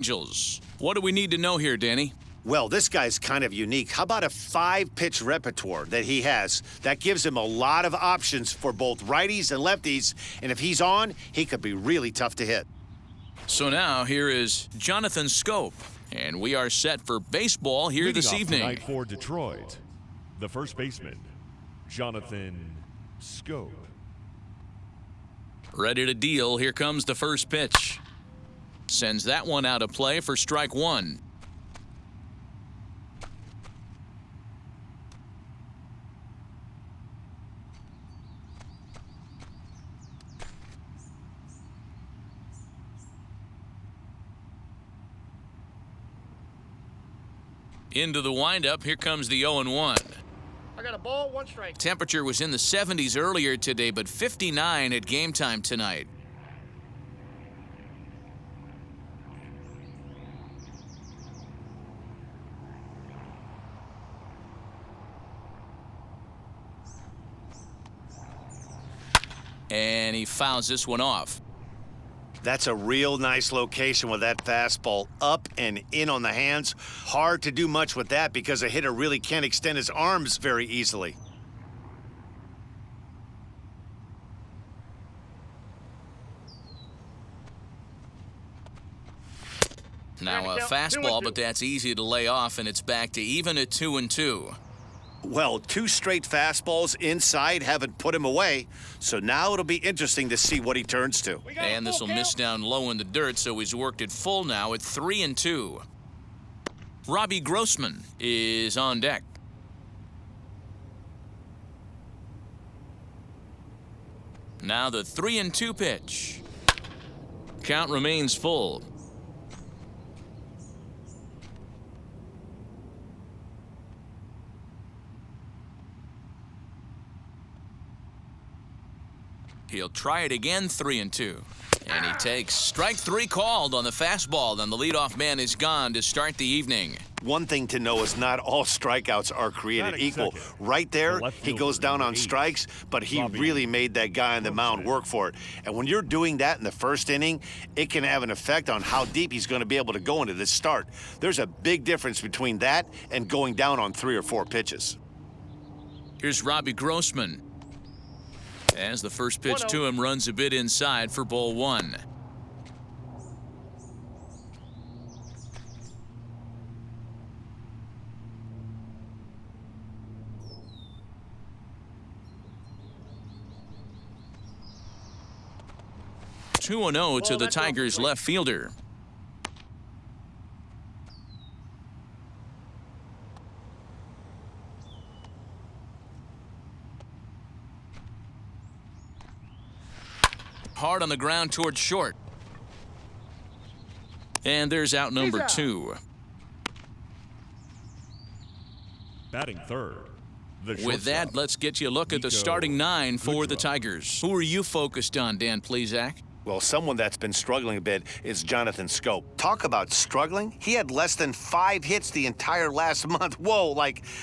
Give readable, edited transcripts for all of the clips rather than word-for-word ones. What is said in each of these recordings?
Angels. What do we need to know here, Danny? Well, this guy's kind of unique. How about a 5-pitch repertoire that he has? That gives him a lot of options for both righties and lefties, and if he's on, he could be really tough to hit. So now here is Jonathan Schoop, and we are set for baseball here this evening. Tonight for Detroit, the first baseman, Jonathan Schoop. Ready to deal. Here comes the first pitch. Sends that one out of play for strike one. Into the windup, here comes the 0-1. I got a ball, 1 strike. Temperature was in the 70s earlier today, but 59 at game time tonight. And he fouls this one off. That's a real nice location with that fastball up and in on the hands. Hard to do much with that because a hitter really can't extend his arms very easily. Now a fastball, but that's easy to lay off, and it's back to even at 2-2. Well, 2 straight fastballs inside haven't put him away, so now it'll be interesting to see what he turns to. And this will miss down low in the dirt, so he's worked it full now at 3-2. Robbie Grossman is on deck. Now the 3-2 pitch. Count remains full. He'll try it again, 3-2. And he takes strike 3 called on the fastball. Then the leadoff man is gone to start the evening. One thing to know is not all strikeouts are created equal. Right there, he goes down on strikes, but he really made that guy on the mound work for it. And when you're doing that in the first inning, it can have an effect on how deep he's going to be able to go into this start. There's a big difference between that and going down on 3 or 4 pitches. Here's Robbie Grossman. As the first pitch to him runs a bit inside for ball 1. Two and 0 to the Tigers left fielder. Hard on the ground towards short. And there's out number 2. Batting third, the shortstop. With that, let's get you a look at the starting 9 for the Tigers. Who are you focused on, Dan Plesac? Well, someone that's been struggling a bit is Jonathan Schoop. Talk about struggling. He had less than 5 hits the entire last month. Whoa,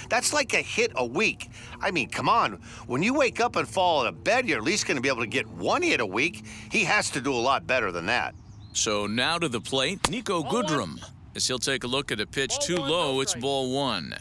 that's like a hit a week. I mean, come on. When you wake up and fall out of bed, you're at least going to be able to get 1 hit a week. He has to do a lot better than that. So now to the plate, Nico Goodrum. As he'll take a look at a pitch too low, it's ball 1.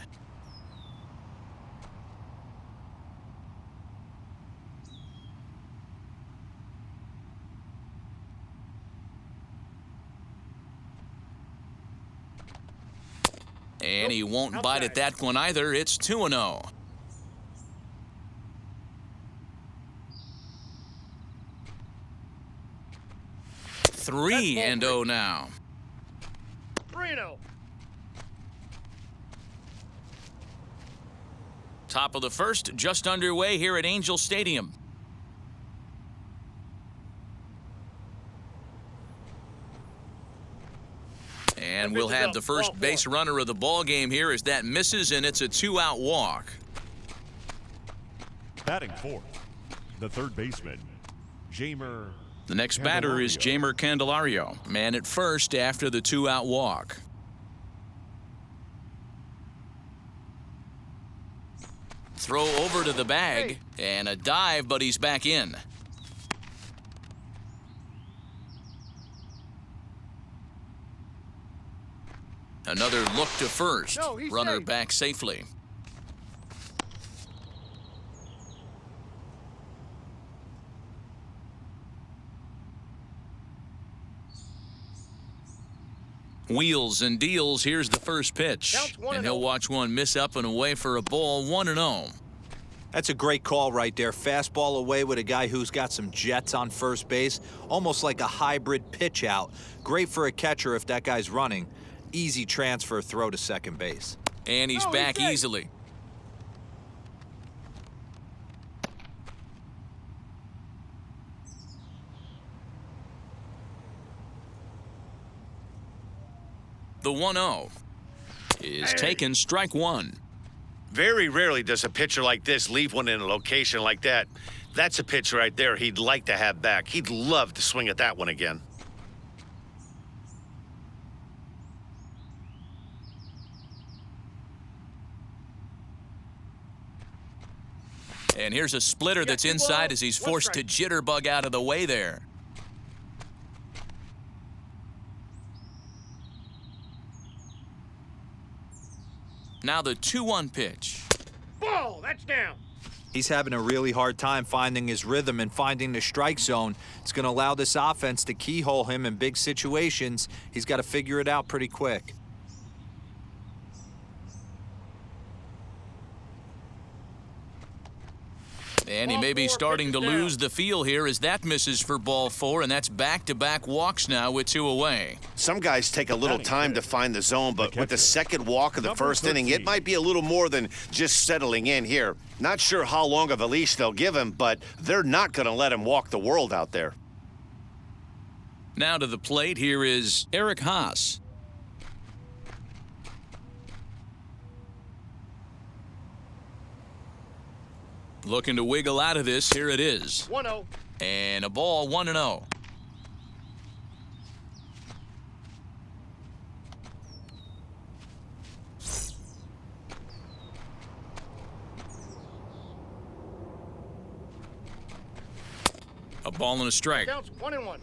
And he won't bite at that one either. It's 2-0. 3-0 now. 3-0. Top of the first, just underway here at Angel Stadium. And we'll have the first base runner of the ball game here as that misses, and it's a 2-out walk. Batting fourth, the third baseman, Jamer. The next batter is Jamer Candelario, man at first after the 2-out walk. Throw over to the bag, and a dive, but he's back in. Another look to first. No, he's Runner safe. back safely. Wheels and deals. Here's the first pitch. Counts 1-0. And he'll watch one miss up and away for a ball. 1-0. That's a great call right there. Fastball away with a guy who's got some jets on first base. Almost like a hybrid pitch out. Great for a catcher if that guy's running. Easy transfer throw to second base. And he's No, back he's safe. easily. The 1-0 is taken. Strike one. Very rarely does a pitcher like this leave one in a location like that. That's a pitch right there he'd like to have back. He'd love to swing at that one again. And here's a splitter that's inside as he's forced to jitterbug out of the way there. Now the 2-1 pitch. Ball, that's down. He's having a really hard time finding his rhythm and finding the strike zone. It's going to allow this offense to keyhole him in big situations. He's got to figure it out pretty quick. And he may be starting to lose the feel here as that misses for ball 4, and that's back-to-back walks now with 2 away. Some guys take a little time to find the zone, but with the second walk of the first inning, it might be a little more than just settling in here. Not sure how long of a leash they'll give him, but they're not going to let him walk the world out there. Now to the plate, here is Eric Haas. Looking to wiggle out of this. Here it is. 1-0. And a ball. 1-0. A ball and a strike. Counts 1-1.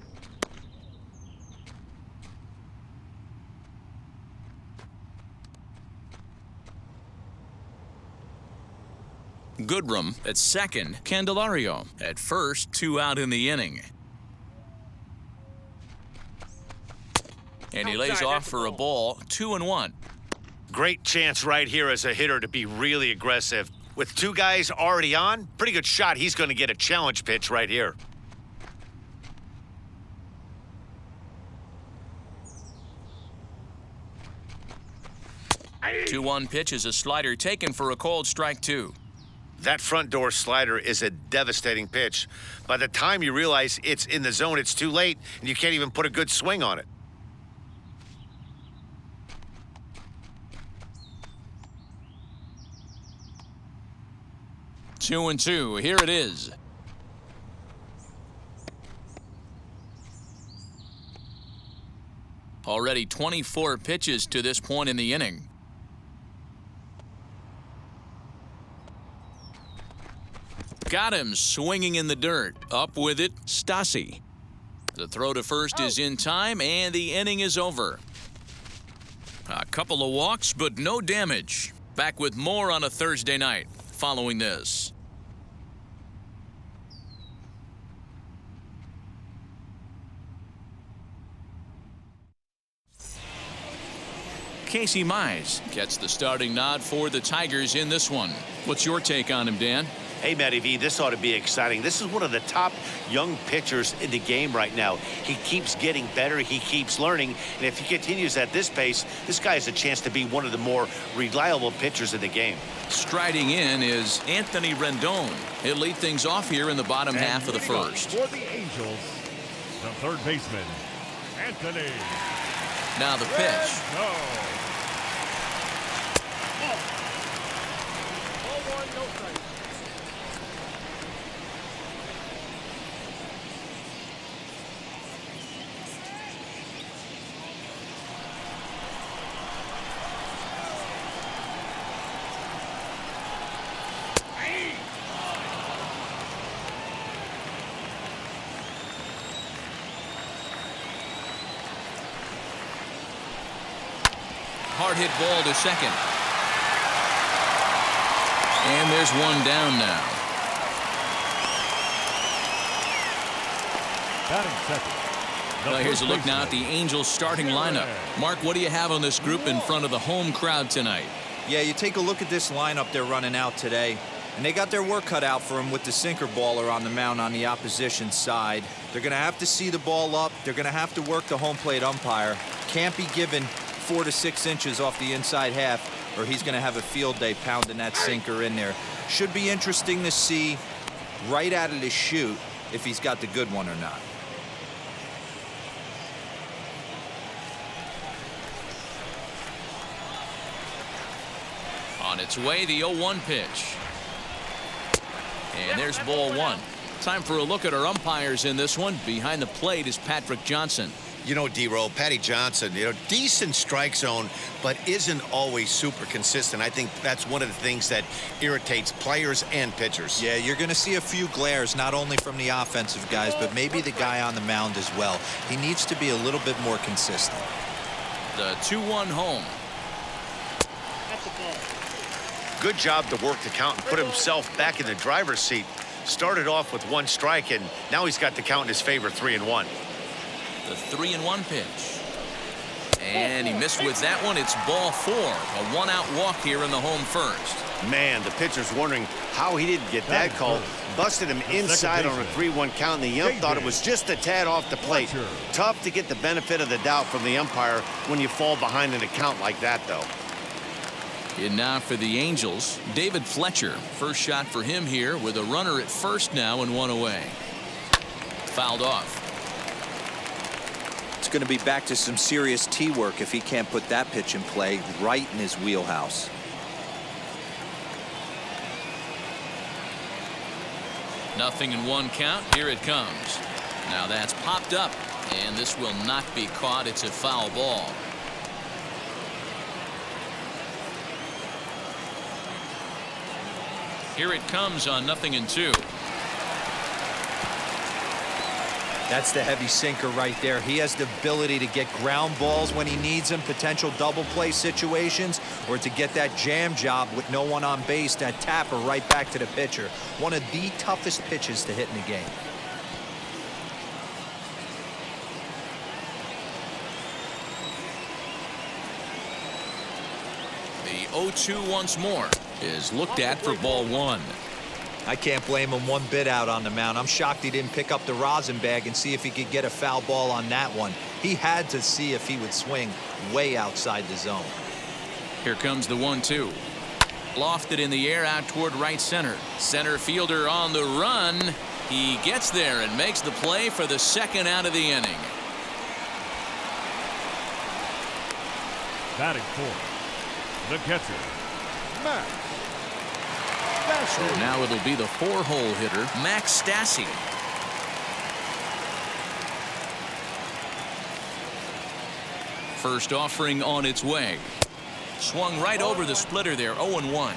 Goodrum at second. Candelario at first. 2 out in the inning. And he lays off for a ball. 2-1. Great chance right here as a hitter to be really aggressive. With 2 guys already on, pretty good shot. He's going to get a challenge pitch right here. 2-1 pitch is a slider taken for a called strike 2. That front door slider is a devastating pitch. By the time you realize it's in the zone, it's too late, and you can't even put a good swing on it. Two and two. Here it is. Already 24 pitches to this point in the inning. Got him swinging in the dirt. Up with it, Stassi. The throw to first is in time, and the inning is over. A couple of walks, but no damage. Back with more on a Thursday night following this. Casey Mize gets the starting nod for the Tigers in this one. What's your take on him, Dan? Hey, Matty V, this ought to be exciting. This is one of the top young pitchers in the game right now. He keeps getting better. He keeps learning. And if he continues at this pace, this guy has a chance to be one of the more reliable pitchers in the game. Striding in is Anthony Rendon. He'll lead things off here in the bottom half of the first. For the Angels, the third baseman, Anthony. Now the pitch. No. Ball 1, no strike. Hard hit ball to second. And there's one down now. Batting second. Well, here's a look now at the Angels starting lineup. Mark, what do you have on this group in front of the home crowd tonight? Yeah, you take a look at this lineup they're running out today, and they got their work cut out for them with the sinker baller on the mound on the opposition side. They're going to have to see the ball up. They're going to have to work the home plate umpire. Can't be given 4 to 6 inches off the inside half, or he's going to have a field day pounding that sinker in there. Should be interesting to see right out of the chute if he's got the good one or not. On its way, the 0-1 pitch. And there's ball one. Time for a look at our umpires in this one. Behind the plate is Patrick Johnson. You know, D-Roll, Patty Johnson, decent strike zone, but isn't always super consistent. I think that's one of the things that irritates players and pitchers. Yeah, you're going to see a few glares, not only from the offensive guys, but maybe the guy on the mound as well. He needs to be a little bit more consistent. The 2-1 home. That's a ball. Good job to work the count and put himself back in the driver's seat. Started off with 1 strike, and now he's got the count in his favor, 3-1. The 3-1 pitch. And he missed with that one. It's ball 4. A 1-out walk here in the home first. Man, the pitcher's wondering how he didn't get that call. Busted him inside on a 3-1 count, and the ump thought it was just a tad off the plate. Tough to get the benefit of the doubt from the umpire when you fall behind in a count like that, though. And now for the Angels, David Fletcher. First shot for him here with a runner at first now and 1 away. Fouled off. It's going to be back to some serious tee work if he can't put that pitch in play right in his wheelhouse. Nothing in 1 count. Here it comes. Now that's popped up, and this will not be caught. It's a foul ball. Here it comes on 0-2. That's the heavy sinker right there. He has the ability to get ground balls when he needs them, potential double play situations, or to get that jam job with no one on base, that tapper right back to the pitcher. One of the toughest pitches to hit in the game. The 0-2 once more is looked at for ball 1. I can't blame him one bit out on the mound. I'm shocked he didn't pick up the rosin bag and see if he could get a foul ball on that one. He had to see if he would swing way outside the zone. Here comes the 1-2. Lofted in the air out toward right center. Center fielder on the run. He gets there and makes the play for the 2nd out of the inning. Batting 4th, the catcher, Max. So now it'll be the 4-hole hitter, Max Stassi. First offering on its way. Swung right over the splitter there, 0-1.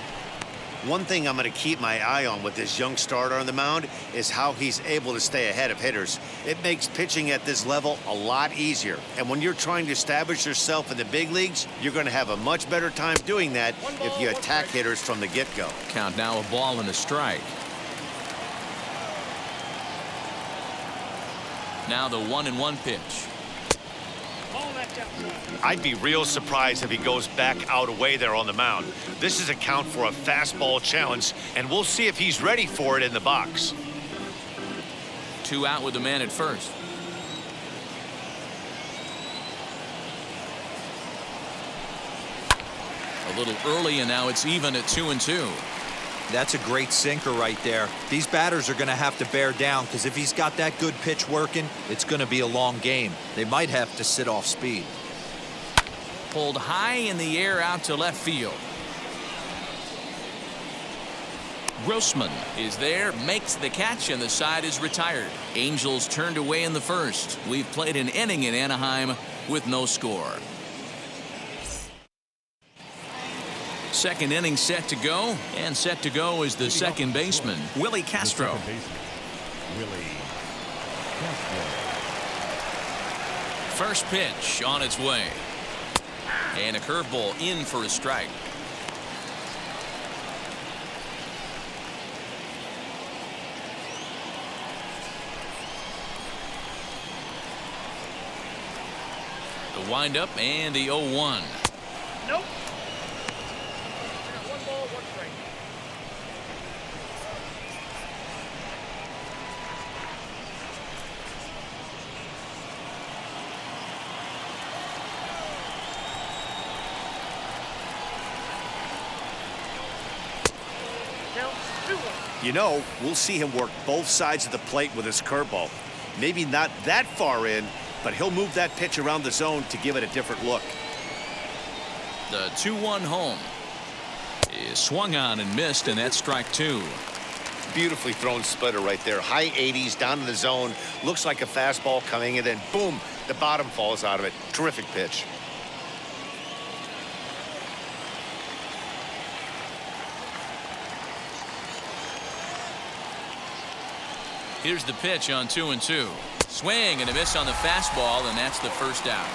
One thing I'm going to keep my eye on with this young starter on the mound is how he's able to stay ahead of hitters. It makes pitching at this level a lot easier. And when you're trying to establish yourself in the big leagues, you're going to have a much better time doing that if you attack hitters from the get-go. Count now, a ball and a strike. Now the 1-1 pitch. I'd be real surprised if he goes back out away there on the mound. This is a count for a fastball challenge, and we'll see if he's ready for it in the box. 2 out with the man at first. A little early, and now it's even at 2-2. That's a great sinker right there. These batters are going to have to bear down, because if he's got that good pitch working, it's going to be a long game. They might have to sit off speed. Pulled high in the air out to left field. Grossman is there, makes the catch, and the side is retired. Angels turned away in the first. We've played an inning in Anaheim with no score. 2nd inning set to go, and set to go is the second baseman, Willie Castro. First pitch on its way. And a curveball in for a strike. The windup and the 0-1. Nope. One ball, one strike. Count 2-1. You know, we'll see him work both sides of the plate with his curveball. Maybe not that far in, but he'll move that pitch around the zone to give it a different look. The 2-1 home is swung on and missed, and that's strike 2. Beautifully thrown splitter right there. High 80s down in the zone. Looks like a fastball coming, and then boom, the bottom falls out of it. Terrific pitch. Here's the pitch on 2-2. Swing and a miss on the fastball, and that's the first out.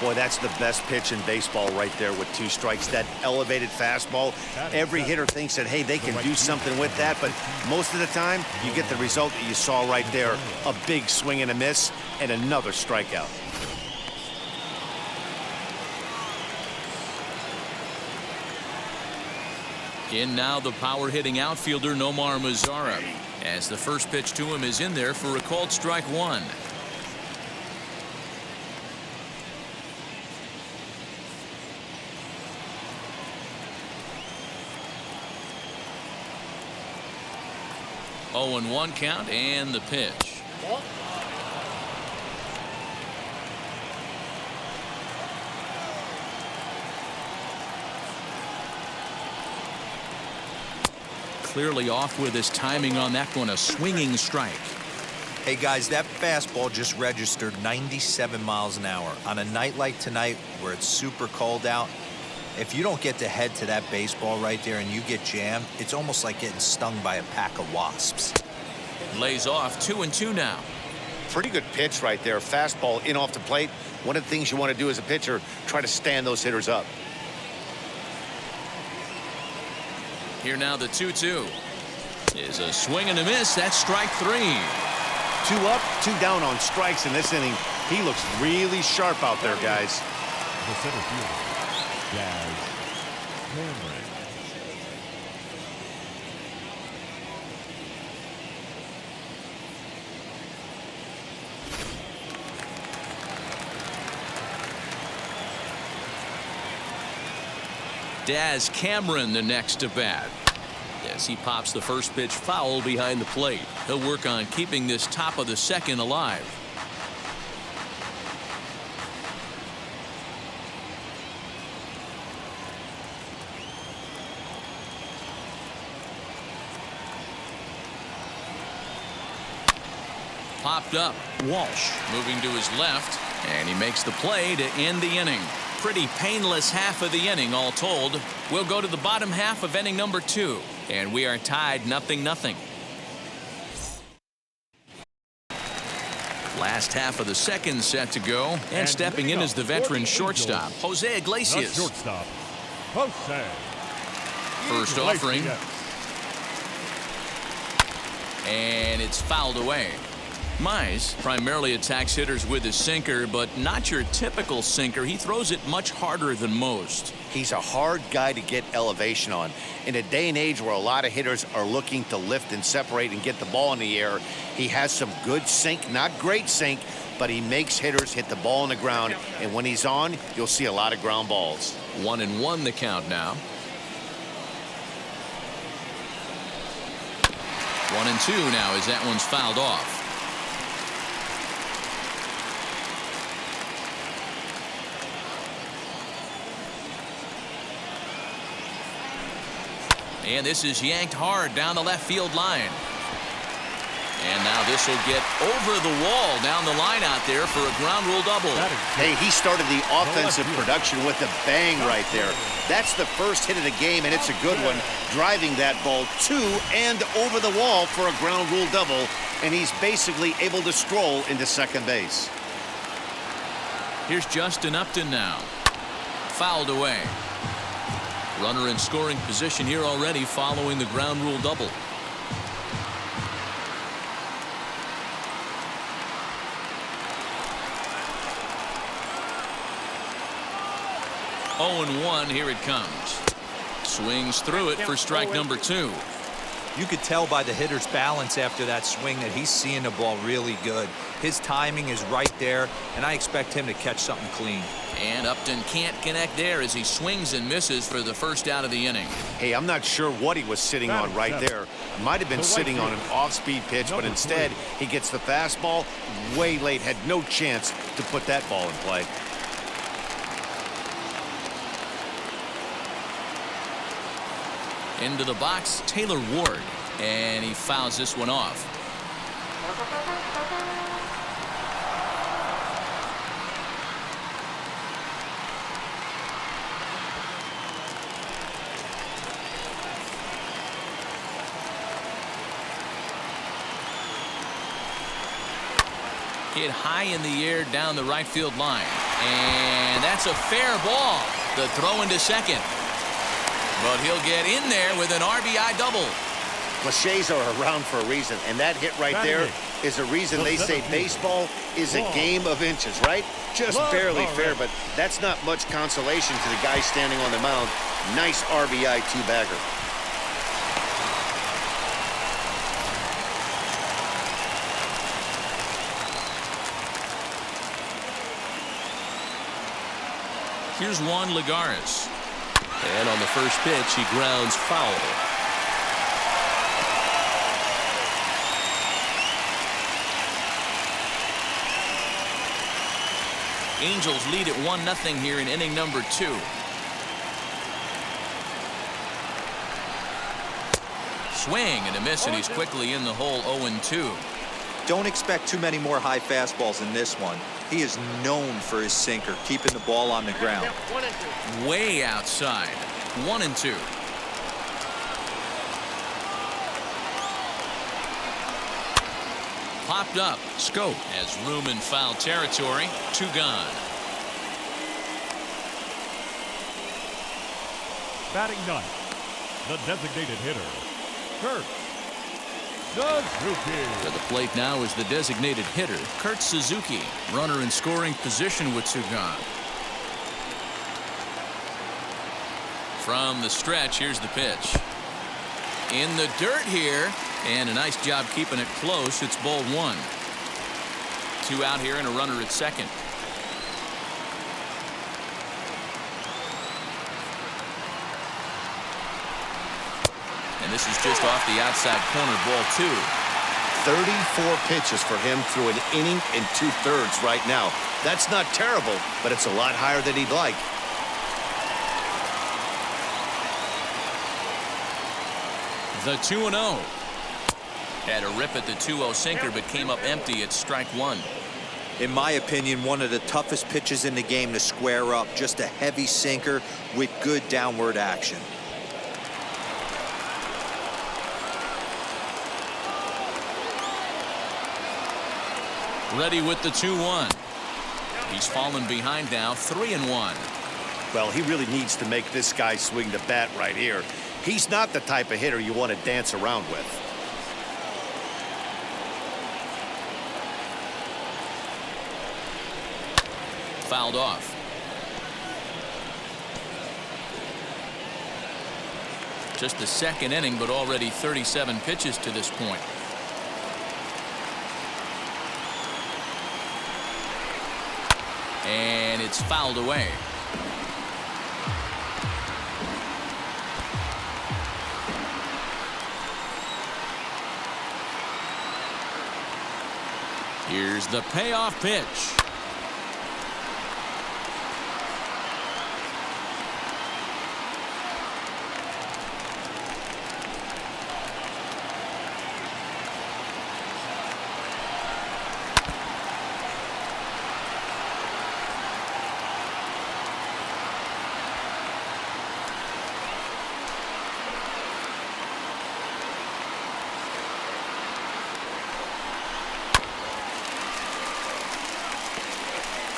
Boy, that's the best pitch in baseball right there with 2 strikes. That elevated fastball. Every hitter thinks that, hey, they can do something with that, but most of the time, you get the result that you saw right there. A big swing and a miss, and another strikeout. In now the power-hitting outfielder Nomar Mazara, as the first pitch to him is in there for a called strike 1. Oh, and 1 count and the pitch. Clearly off with his timing on that one, a swinging strike. Hey guys, that fastball just registered 97 miles an hour. On a night like tonight where it's super cold out, if you don't get to head to that baseball right there and you get jammed, it's almost like getting stung by a pack of wasps. Lays off 2-2 now. Pretty good pitch right there. Fastball in off the plate. One of the things you want to do as a pitcher, try to stand those hitters up. Here now the 2-2 is a swing and a miss. That's strike 3. 2 up, 2 down on strikes in this inning. He looks really sharp out there, guys. The center fielder, Daz Cameron. Daz Cameron the next to bat. As he pops the first pitch foul behind the plate. He'll work on keeping this top of the second alive. Popped up. Walsh moving to his left, and he makes the play to end the inning. Pretty painless half of the inning all told. We'll go to the bottom half of inning number 2, and we are tied 0-0. Last half of the second set to go, and stepping in is the veteran shortstop, Jose Iglesias. Shortstop, Jose. First offering, and it's fouled away. Mize primarily attacks hitters with his sinker, but not your typical sinker. He throws it much harder than most. He's a hard guy to get elevation on. In a day and age where a lot of hitters are looking to lift and separate and get the ball in the air, he has some good sink, not great sink, but he makes hitters hit the ball on the ground. And when he's on, you'll see a lot of ground balls. 1-1 the count now. 1-2 now as that one's fouled off. And this is yanked hard down the left field line. And now this will get over the wall down the line out there for a ground rule double. Hey, he started the offensive production with a bang right there. That's the first hit of the game, and it's a good one. Driving that ball to and over the wall for a ground rule double, and he's basically able to stroll into second base. Here's Justin Upton now. fouled away. Runner in scoring position here already following the ground rule double. Oh, and 1. Here it comes. Swings through it for strike number 2. You could tell by the hitter's balance after that swing that he's seeing the ball really good. His timing is right there, and I expect him to catch something clean. And Upton can't connect there as he swings and misses for the first out of the inning. Hey, I'm not sure what he was sitting on right there. Might have been sitting on an off-speed pitch, but instead he gets the fastball way late. Had no chance to put that ball in play. Into the box, Taylor Ward, and he fouls this one off. Hit high in the air down the right field line, and that's a fair ball. The throw into second. But he'll get in there with an RBI double. Cliches are around for a reason, and that hit right there is a reason they say baseball is a game of inches, right? Just barely fair, but that's not much consolation to the guy standing on the mound. Nice RBI two-bagger. Here's Juan Lagares. And on the first pitch, he grounds foul. Angels lead at 1-0 here in inning number 2. Swing and a miss, and he's quickly in the hole. 0-2. Don't expect too many more high fastballs in this one. He is known for his sinker, keeping the ball on the ground. Way outside. 1-2. Popped up. Scope has room in foul territory. 2 gone. Batting ninth, the designated hitter, Kurt Suzuki. To the plate now is the designated hitter, Kurt Suzuki. Runner in scoring position with 2 gone. From the stretch, here's the pitch. In the dirt here, and a nice job keeping it close. It's ball 1. 2 out here and a runner at second. And this is just off the outside corner, ball 2. 34 pitches for him through an inning and 2/3 right now. That's not terrible, but it's a lot higher than he'd like. The 2-0. Had a rip at the 2-0 sinker, but came up empty at strike 1. In my opinion, one of the toughest pitches in the game to square up. Just a heavy sinker with good downward action. Ready with the 2-1. He's fallen behind now, 3-1. Well, he really needs to make this guy swing the bat right here. He's not the type of hitter you want to dance around with. Fouled off. Just the second inning, but already 37 pitches to this point. And it's fouled away. Here's the payoff pitch.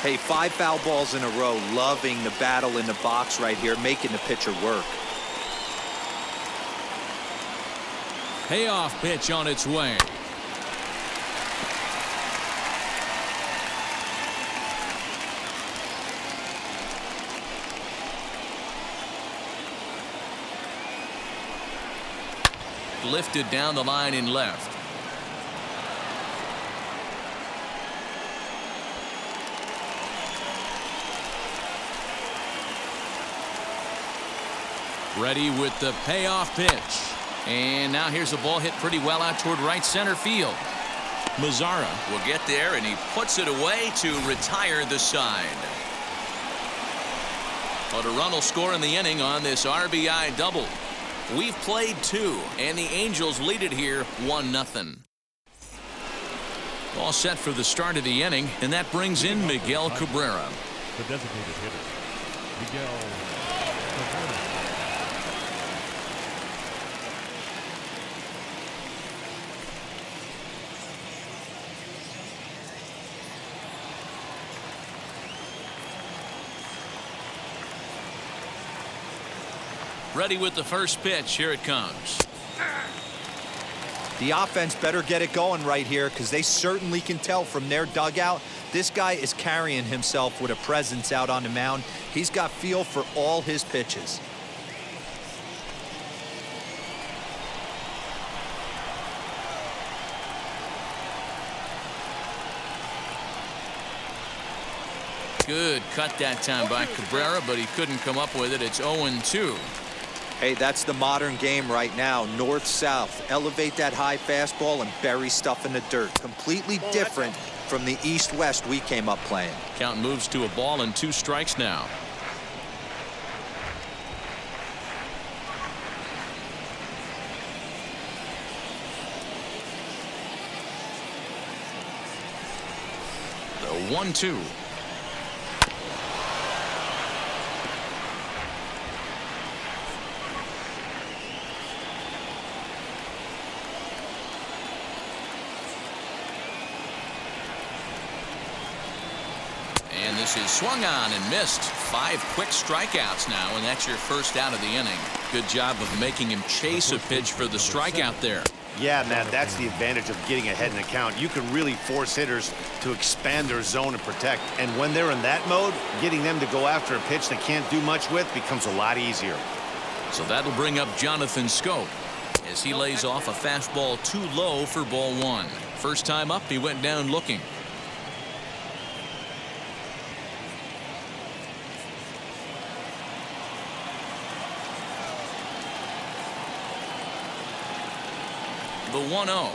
Hey, 5 foul balls in a row, loving the battle in the box right here, making the pitcher work. Payoff pitch on its way. Lifted down the line in left. Ready with the payoff pitch. And now here's a ball hit pretty well out toward right center field. Mazzara will get there, and he puts it away to retire the side. But a run will score in the inning on this RBI double. We've played 2, and the Angels lead it here 1-0. All set for the start of the inning, and that brings in Miguel Cabrera. The designated hitter, Miguel Cabrera. Ready with the first pitch. Here it comes. The offense better get it going right here, because they certainly can tell from their dugout this guy is carrying himself with a presence out on the mound. He's got feel for all his pitches. Good cut that time by Cabrera, but he couldn't come up with it. It's 0-2. Hey, that's the modern game right now. North-south. Elevate that high fastball and bury stuff in the dirt. Completely different from the east-west we came up playing. Count moves to a ball and 2 strikes now. The 1-2. And this is swung on and missed. 5 quick strikeouts now, and that's your first out of the inning. Good job of making him chase a pitch for the strikeout there. Yeah, Matt, that's the advantage of getting ahead in the count. You can really force hitters to expand their zone and protect. And when they're in that mode, getting them to go after a pitch they can't do much with becomes a lot easier. So that'll bring up Jonathan Schoop as he lays off a fastball too low for ball 1. First time up, he went down looking. The 1-0.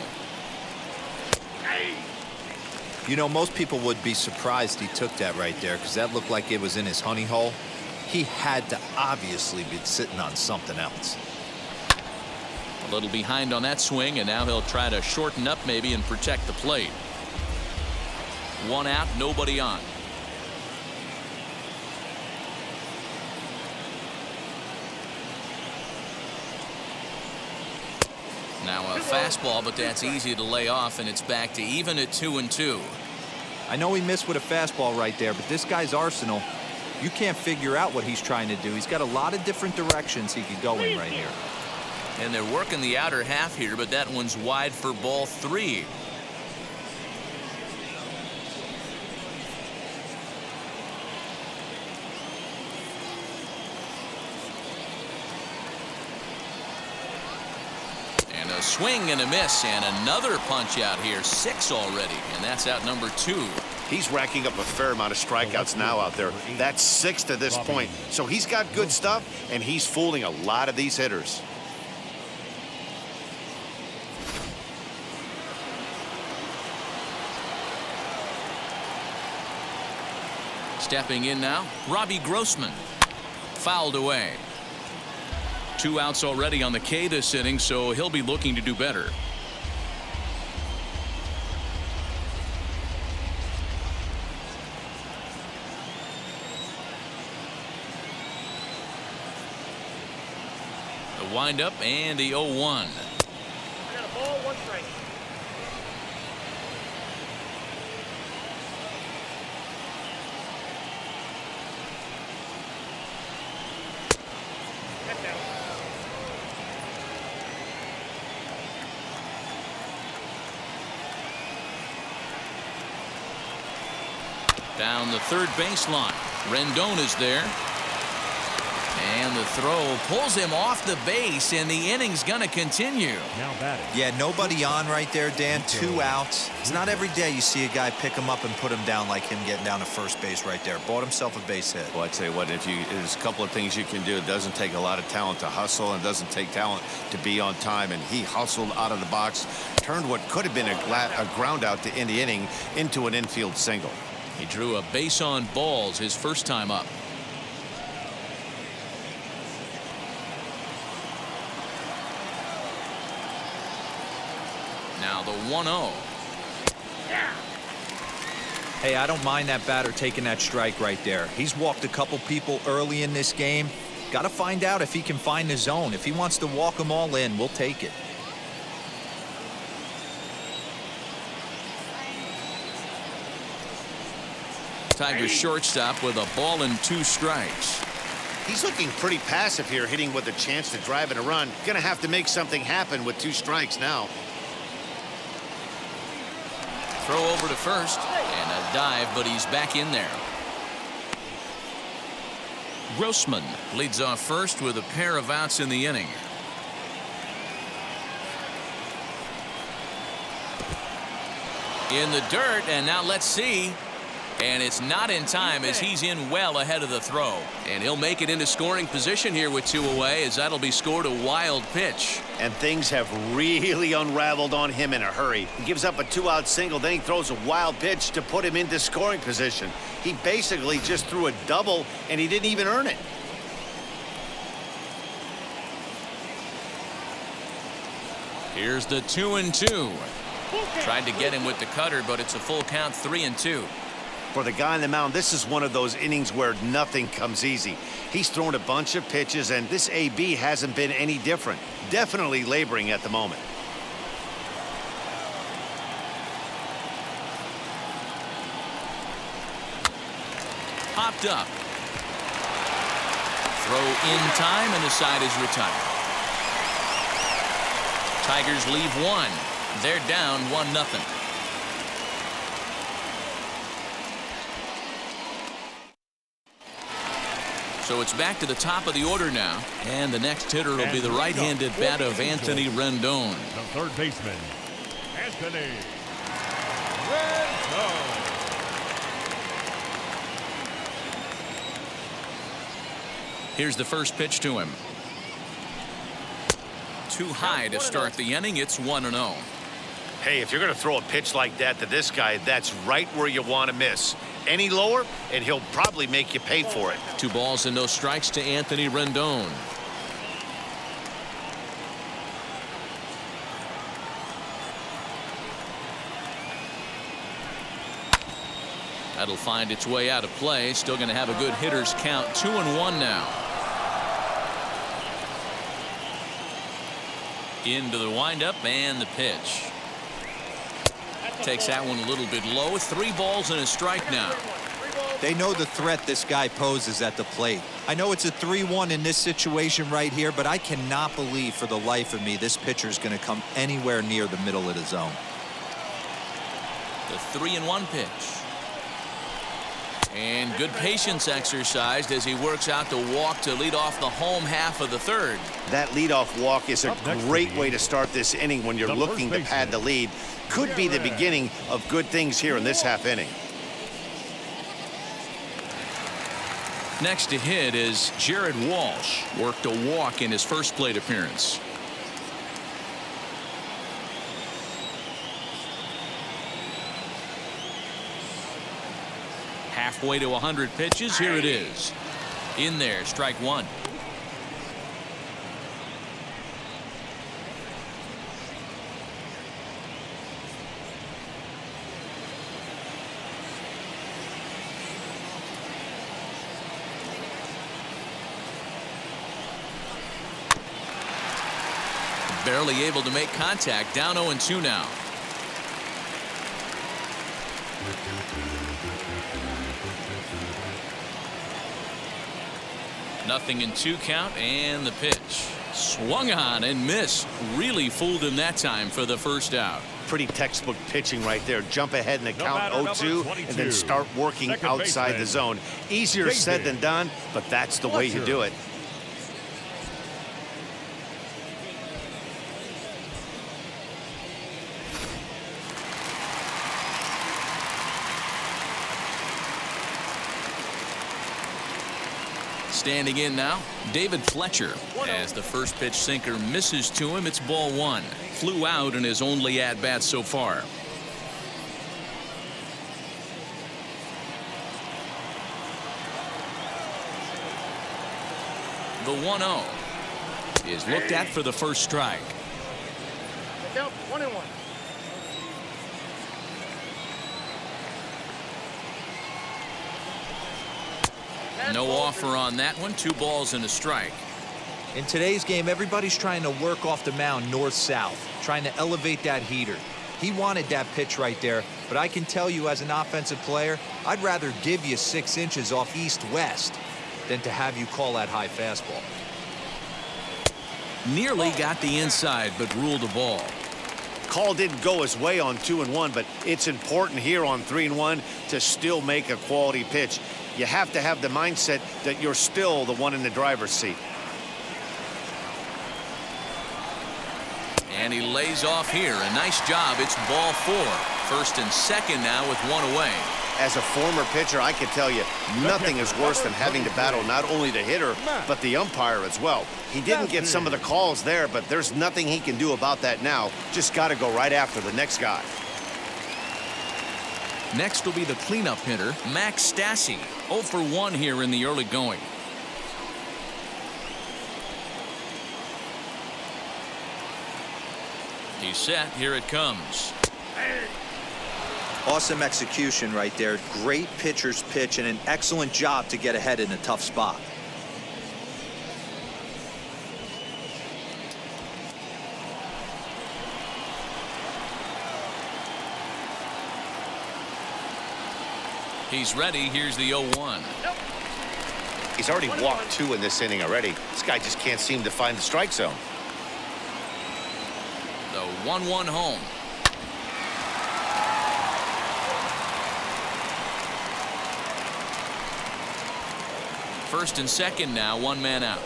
You know, most people would be surprised he took that right there, because that looked like it was in his honey hole. He had to obviously be sitting on something else. A little behind on that swing, and now he'll try to shorten up maybe and protect the plate. 1 out, nobody on. Now a fastball, but that's easy to lay off, and it's back to even at 2-2. I know he missed with a fastball right there, but this guy's arsenal, you can't figure out what he's trying to do. He's got a lot of different directions he could go in right here. And they're working the outer half here, but that one's wide for ball 3. And a swing and a miss, and another punch out here. 6 already, and that's out number 2. He's racking up a fair amount of strikeouts now out there. That's 6 to this point. So he's got good stuff, and he's fooling a lot of these hitters. Stepping in now, Robbie Grossman. Fouled away. 2 outs already on the K this inning, so he'll be looking to do better. The windup and the 0-1. I got a ball, 1 strike. Check down. Down the third baseline. Rendon is there. And the throw pulls him off the base, and the inning's going to continue. Now batting. Yeah, nobody on right there, Dan. 2 outs. It's not every day you see a guy pick him up and put him down like him getting down to first base right there. Bought himself a base hit. Well, I'd say what, there's a couple of things you can do. It doesn't take a lot of talent to hustle, and it doesn't take talent to be on time. And he hustled out of the box, turned what could have been a ground out to end the inning into an infield single. He drew a base on balls his first time up. Now the 1-0. Hey, I don't mind that batter taking that strike right there. He's walked a couple people early in this game. Got to find out if he can find the zone. If he wants to walk them all in, we'll take it. Tigers shortstop with a ball and 2 strikes. He's looking pretty passive here, hitting with a chance to drive and a run. Gonna have to make something happen with 2 strikes now. Throw over to first and a dive, but he's back in there. Grossman leads off first with a pair of outs in the inning. In the dirt, and now let's see. And it's not in time as he's in well ahead of the throw. And he'll make it into scoring position here with 2 away, as that'll be scored a wild pitch. And things have really unraveled on him in a hurry. He gives up a 2-out single, then he throws a wild pitch to put him into scoring position. He basically just threw a double, and he didn't even earn it. Here's the 2-2. Tried to get him with the cutter, but it's a full count, 3-2. For the guy on the mound, this is one of those innings where nothing comes easy. He's thrown a bunch of pitches, and this AB hasn't been any different. Definitely laboring at the moment. Popped up. Throw in time, and the side is retired. Tigers leave 1. They're down 1-0. So it's back to the top of the order now. And the next hitter will be the right-handed bat of Anthony Rendon. The third baseman, Anthony Rendon. Here's the first pitch to him. Too high to start the inning. It's 1-0. Hey, if you're going to throw a pitch like that to this guy, that's right where you want to miss. Any lower, and he'll probably make you pay for it. 2 balls and no strikes to Anthony Rendon. That'll find its way out of play. Still going to have a good hitter's count. 2-1 now. Into the windup and the pitch. Takes that one a little bit low. 3 balls and a strike now. They know the threat this guy poses at the plate. I know it's a 3-1 in this situation right here, but I cannot believe for the life of me this pitcher is going to come anywhere near the middle of the zone. The 3-1 pitch. And good patience exercised as he works out the walk to lead off the home half of the third. That leadoff walk is a great way to start this inning when you're looking to pad the lead. Could be the beginning of good things here in this half inning. Next to hit is Jared Walsh. Worked a walk in his first plate appearance. Halfway to 100 pitches. Here it is. In there, strike 1. Barely able to make contact. Down 0-2 now. 0-2 count, and the pitch. Swung on and missed. Really fooled him that time for the first out. Pretty textbook pitching right there. Jump ahead in the count batter, 0-2 and then start working second outside baseman, the zone. Easier said than done, but that's the way you do it. Standing in now, David Fletcher. As the first pitch sinker misses to him, it's ball one. Flew out in his only at-bat so far. The 1-0 is looked at for the first strike. Count 1-1. No offer on that one. 2 balls and a strike. In today's game, everybody's trying to work off the mound north-south, trying to elevate that heater. He wanted that pitch right there, but I can tell you as an offensive player, I'd rather give you 6 inches off east-west than to have you call that high fastball. Nearly got the inside, but ruled a ball. Call didn't go his way on 2-1, but it's important here on 3-1 to still make a quality pitch. You have to have the mindset that you're still the one in the driver's seat. And he lays off here. A nice job. It's ball 4. First and second now with 1 away. As a former pitcher, I can tell you, nothing is worse than having to battle not only the hitter, but the umpire as well. He didn't get some of the calls there, but there's nothing he can do about that now. Just got to go right after the next guy. Next will be the cleanup hitter, Max Stassi. 0 for 1 here in the early going. He's set. Here it comes. Awesome execution right there. Great pitcher's pitch and an excellent job to get ahead in a tough spot. He's ready. Here's the 0-1. He's already walked 2 in this inning already. This guy just can't seem to find the strike zone. The 1-1 home. First and second now, 1 man out.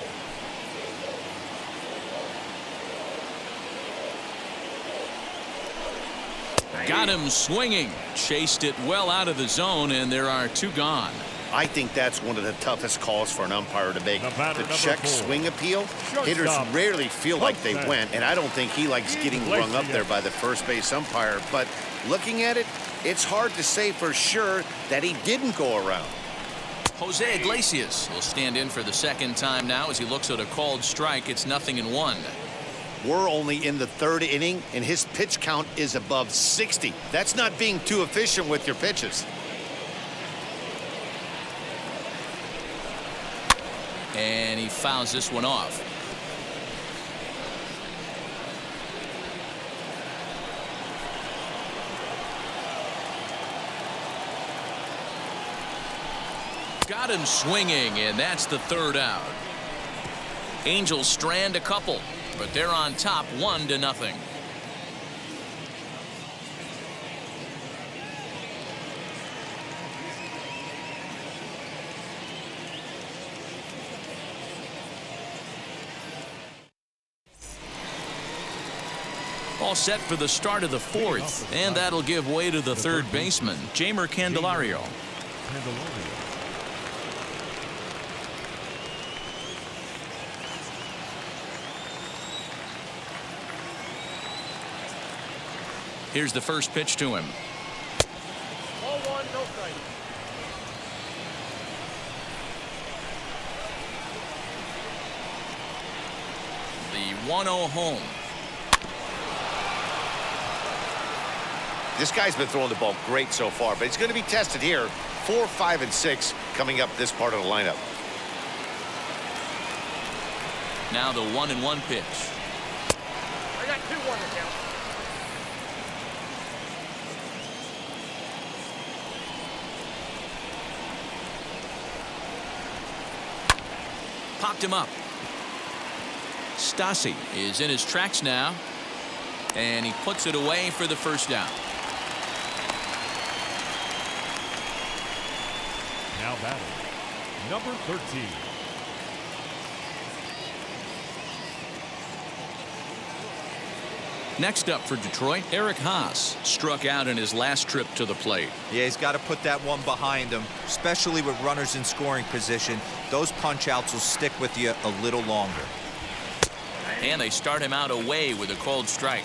Got him swinging. Chased it well out of the zone, and there are 2 gone. I think that's one of the toughest calls for an umpire to make. The check swing appeal. Hitters rarely feel like they went, and I don't think he likes getting rung up there by the first base umpire. But looking at it, it's hard to say for sure that he didn't go around. Jose Iglesias will stand in for the second time now as he looks at a called strike. It's 0-1. We're only in the 3rd inning, and his pitch count is above 60. That's not being too efficient with your pitches. And he fouls this one off. Got him swinging, and that's the 3rd out. Angels strand a couple, but they're on top 1-0. All set for the start of the 4th, and that'll give way to the 3rd baseman, Jeimer Candelario. Here's the first pitch to him. Ball 1, no strike. The 1-0 home. This guy's been throwing the ball great so far, but he's going to be tested here. 4, 5, and 6 coming up this part of the lineup. Now the 1-1 pitch. I got 2-1 to count. popped him up. Stassi is in his tracks now, and he puts it away for the first down. Now batting, number 13. Next up for Detroit, Eric Haas struck out in his last trip to the plate. Yeah, he's got to put that one behind him, especially with runners in scoring position. Those punch-outs will stick with you a little longer. And they start him out away with a called strike.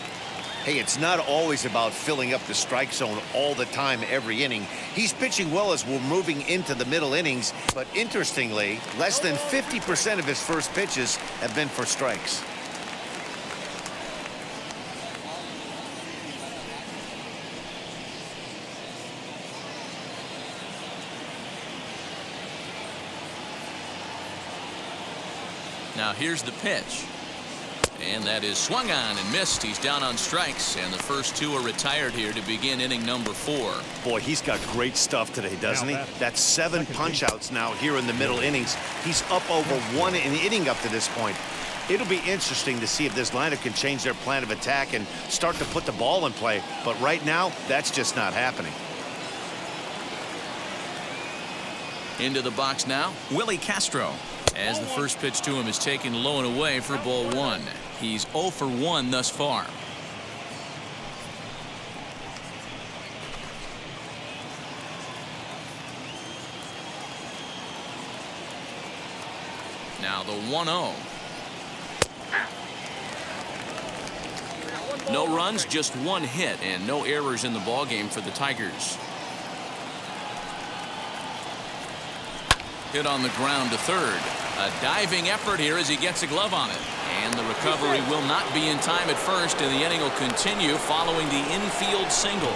Hey, it's not always about filling up the strike zone all the time every inning. He's pitching well as we're moving into the middle innings, but interestingly, less than 50% of his first pitches have been for strikes. Now here's the pitch. And that is swung on and missed. He's down on strikes, and the first two are retired here to begin inning number 4. Boy, he's got great stuff today, doesn't he? That's 7 punch-outs now here in the middle innings. He's up over 1 inning up to this point. It'll be interesting to see if this lineup can change their plan of attack and start to put the ball in play. But right now, that's just not happening. Into the box now, Willie Castro, as the first pitch to him is taken low and away for ball 1. He's 0 for 1 thus far. Now the 1-0. No runs, just 1 hit, and no errors in the ballgame for the Tigers. Hit on the ground to third. A diving effort here as he gets a glove on it. And the recovery will not be in time at first, and the inning will continue following the infield single.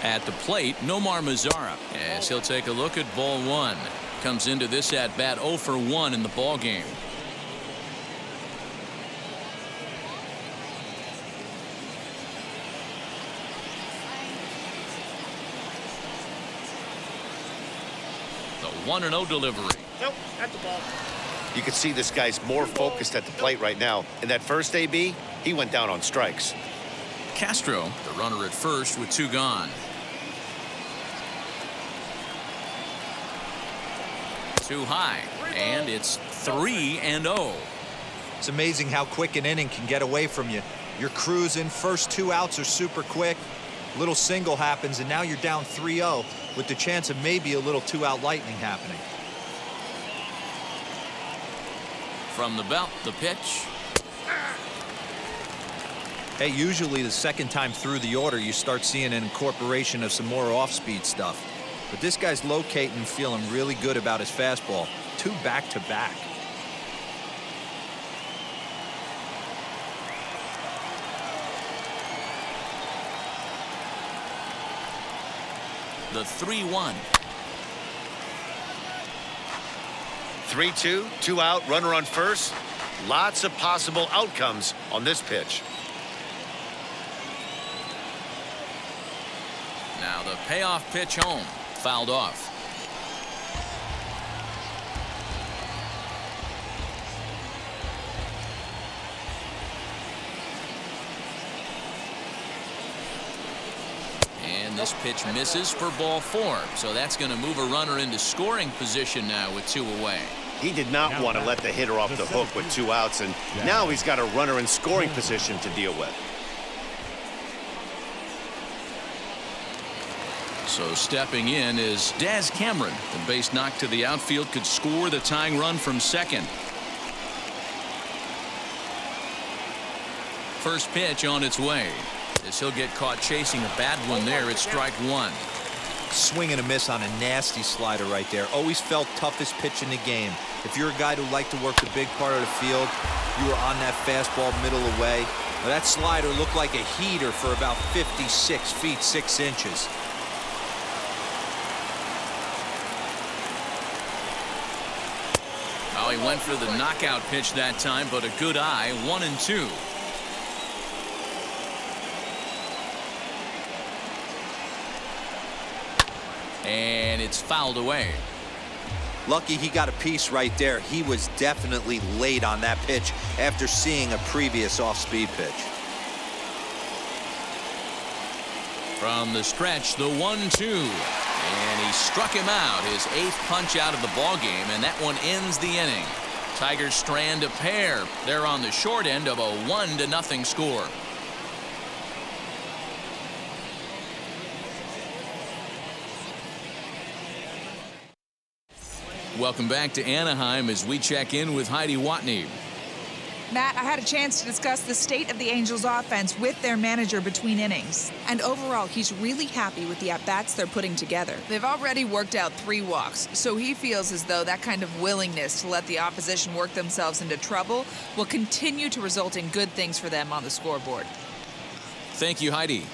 At the plate, Nomar Mazara, as he'll take a look at ball 1. Comes into this at bat 0 for 1 in the ball game. The 1-0 delivery. Nope, that's the ball. You can see this guy's more focused at the plate right now. In that first AB, he went down on strikes. Castro, the runner at first with 2 gone. Too high, and it's 3-0. It's amazing how quick an inning can get away from you. You're cruising, first 2 outs are super quick. Little single happens, and now you're down 3-0 with the chance of maybe a little 2-out lightning happening. From the belt, the pitch. Hey, usually the second time through the order, you start seeing an incorporation of some more off-speed stuff. But this guy's locating and feeling really good about his fastball. 2 back-to-back. The 3-1. 3-2, 2 out, runner on first. Lots of possible outcomes on this pitch. Now the payoff pitch home. Fouled off. And this pitch misses for ball 4. So that's going to move a runner into scoring position now with 2 away. He did not want to let the hitter off the hook with 2 outs, and now he's got a runner in scoring position to deal with. So stepping in is Daz Cameron. The base knock to the outfield could score the tying run from second. First pitch on its way. As he'll get caught chasing a bad one there at strike 1. Swing and a miss on a nasty slider right there. Always felt toughest pitch in the game. If you're a guy who liked to work the big part of the field, you were on that fastball middle away. Now that slider looked like a heater for about 56 feet 6 inches. Oh, he went for the knockout pitch that time, but a good eye. 1-2. And it's fouled away. Lucky he got a piece right there. He was definitely late on that pitch after seeing a previous off-speed pitch. From the stretch, the 1-2. And he struck him out, his 8th punch out of the ball game, and that one ends the inning. Tigers strand a pair. They're on the short end of a 1-0 score. Welcome back to Anaheim as we check in with Heidi Watney. Matt, I had a chance to discuss the state of the Angels offense with their manager between innings. And overall, he's really happy with the at-bats they're putting together. They've already worked out 3 walks, so he feels as though that kind of willingness to let the opposition work themselves into trouble will continue to result in good things for them on the scoreboard. Thank you, Heidi.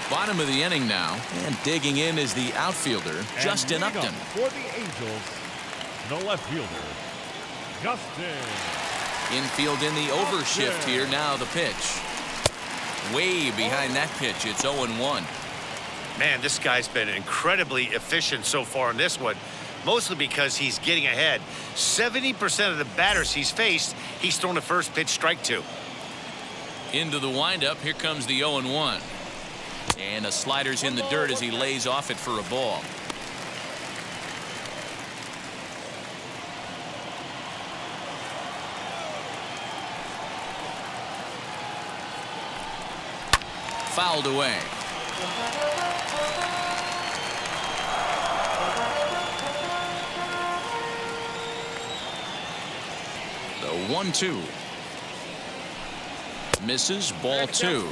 Bottom of the inning now, and digging in is the outfielder, Justin Upton. For the Angels, the left fielder, Justin. Infield in the overshift here. Now the pitch. Way behind that pitch. It's 0-1. Man, this guy's been incredibly efficient so far in this one, mostly because he's getting ahead. 70% of the batters he's faced, he's thrown a first pitch strike to. Into the windup. Here comes the 0-1. And a slider's in the dirt as he lays off it for a ball. Fouled away. The 1-2. Misses, ball 2.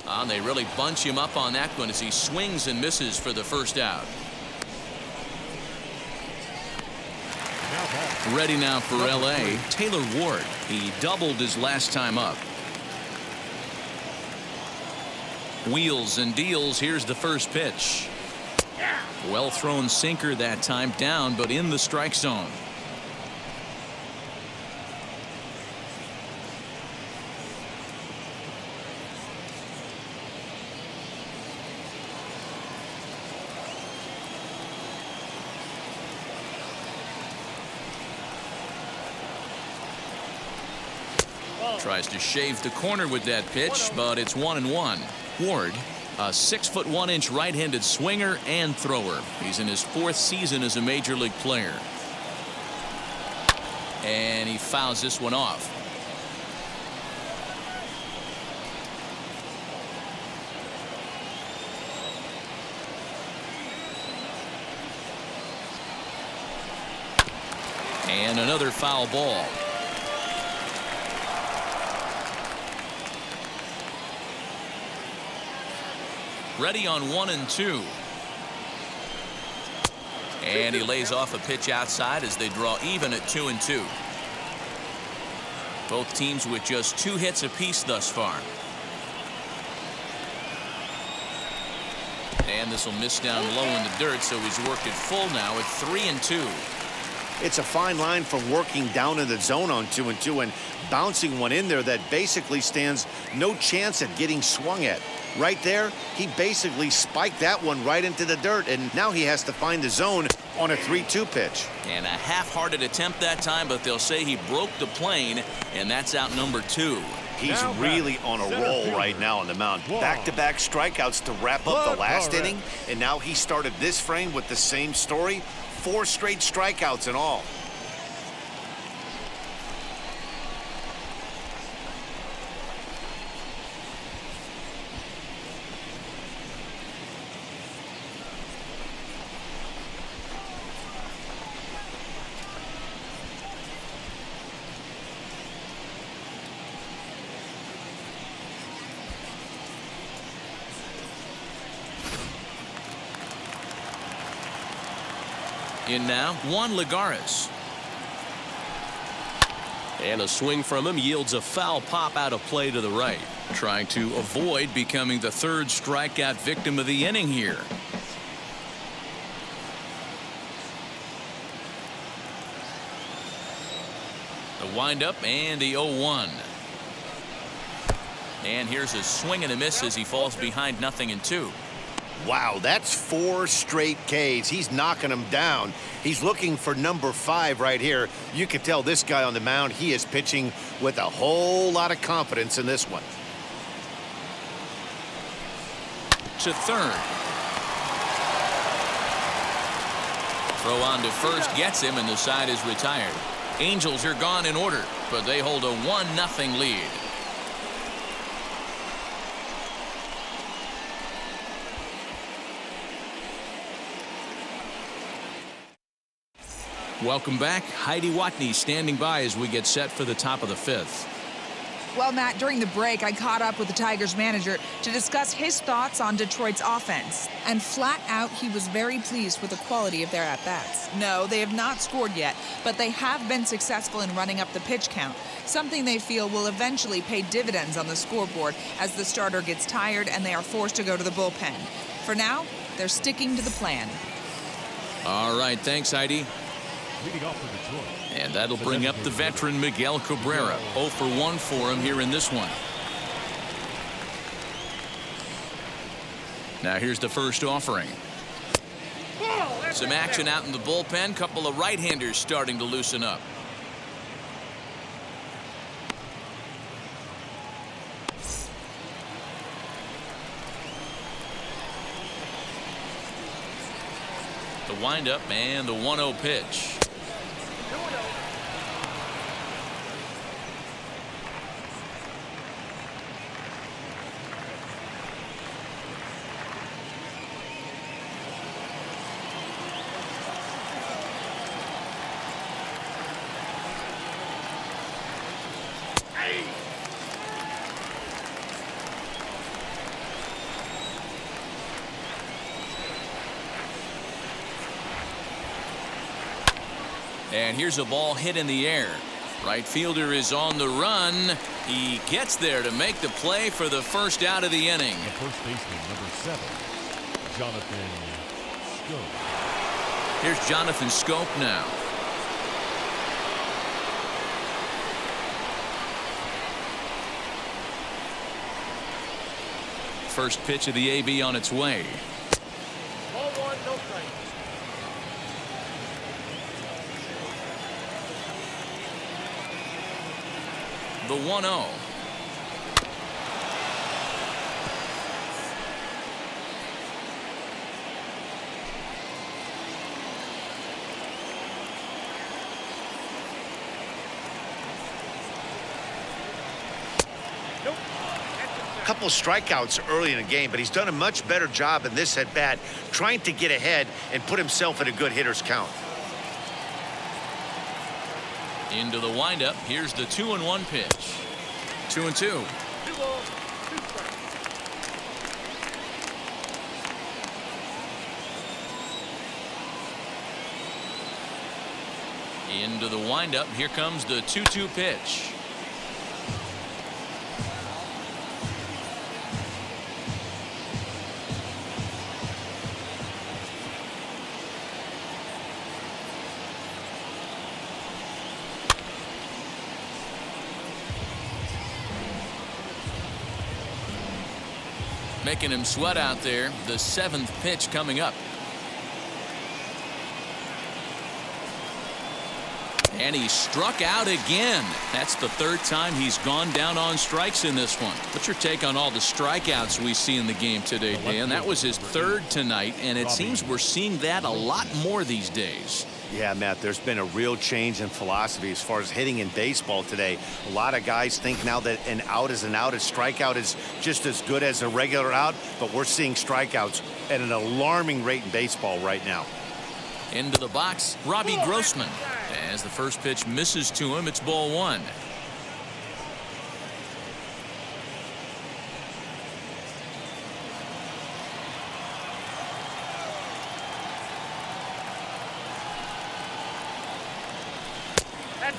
And they really bunch him up on that one as he swings and misses for the first out. Ready now for LA, Taylor Ward. He doubled his last time up. Wheels and deals. Here's the first pitch. Well thrown sinker that time, down but in the strike zone. Tries to shave the corner with that pitch, but it's 1-1. Ward, a 6'1" right-handed swinger and thrower. He's in his 4th season as a major league player. And he fouls this one off. And another foul ball. Ready on 1-2. And he lays off a pitch outside as they draw even at 2-2. Both teams with just 2 hits apiece thus far. And this will miss down low in the dirt, so he's worked it full now at 3-2. It's a fine line from working down in the zone on 2-2 and bouncing one in there that basically stands no chance at getting swung at. Right there, he basically spiked that one right into the dirt, and now he has to find the zone on a 3-2 pitch. And a half-hearted attempt that time, but they'll say he broke the plane, and that's out number 2. He's really on a roll right now on the mound. Back-to-back strikeouts to wrap up the last inning, and now he started this frame with the same story. 4 straight strikeouts in all. In now, Juan Lagares. And a swing from him yields a foul pop out of play to the right. Trying to avoid becoming the third strikeout victim of the inning here. The windup and the 0-1. And here's a swing and a miss as he falls behind 0-2. Wow, that's 4 straight Ks. He's knocking them down. He's looking for number 5 right here. You can tell this guy on the mound, he is pitching with a whole lot of confidence in this one. To third. Throw on to first gets him, and the side is retired. Angels are gone in order, but they hold a 1-0 lead. Welcome back. Heidi Watney standing by as we get set for the top of the 5th. Well, Matt, during the break, I caught up with the Tigers manager to discuss his thoughts on Detroit's offense. And flat out, he was very pleased with the quality of their at-bats. No, they have not scored yet, but they have been successful in running up the pitch count, something they feel will eventually pay dividends on the scoreboard as the starter gets tired and they are forced to go to the bullpen. For now, they're sticking to the plan. All right, thanks, Heidi. Leading off for Detroit. And that'll bring up the veteran Miguel Cabrera. 0 for 1 for him here in this one. Now here's the first offering. Some action out in the bullpen. Couple of right-handers starting to loosen up. The windup and the 1-0 pitch. And here's a ball hit in the air. Right fielder is on the run. He gets there to make the play for the first out of the inning. The first baseman, number 7, Jonathan Scope. Here's Jonathan Scope now. First pitch of the AB on its way. Ball 1, no strike. The 1-0. Nope. Couple strikeouts early in the game, but he's done a much better job in this at bat, trying to get ahead and put himself in a good hitter's count. Into the windup. Here's the 2-1 pitch. 2-2. 2 balls, 2 strikes. Into the windup. Here comes the 2-2 pitch. Making him sweat out there. The 7th pitch coming up. And he struck out again. That's the 3rd time he's gone down on strikes in this one. What's your take on all the strikeouts we see in the game today, Dan? That was his 3rd tonight, and it seems we're seeing that a lot more these days. Yeah, Matt, there's been a real change in philosophy as far as hitting in baseball today. A lot of guys think now that an out is an out. A strikeout is just as good as a regular out, but we're seeing strikeouts at an alarming rate in baseball right now. Into the box, Robbie Grossman. As the first pitch misses to him, it's ball 1.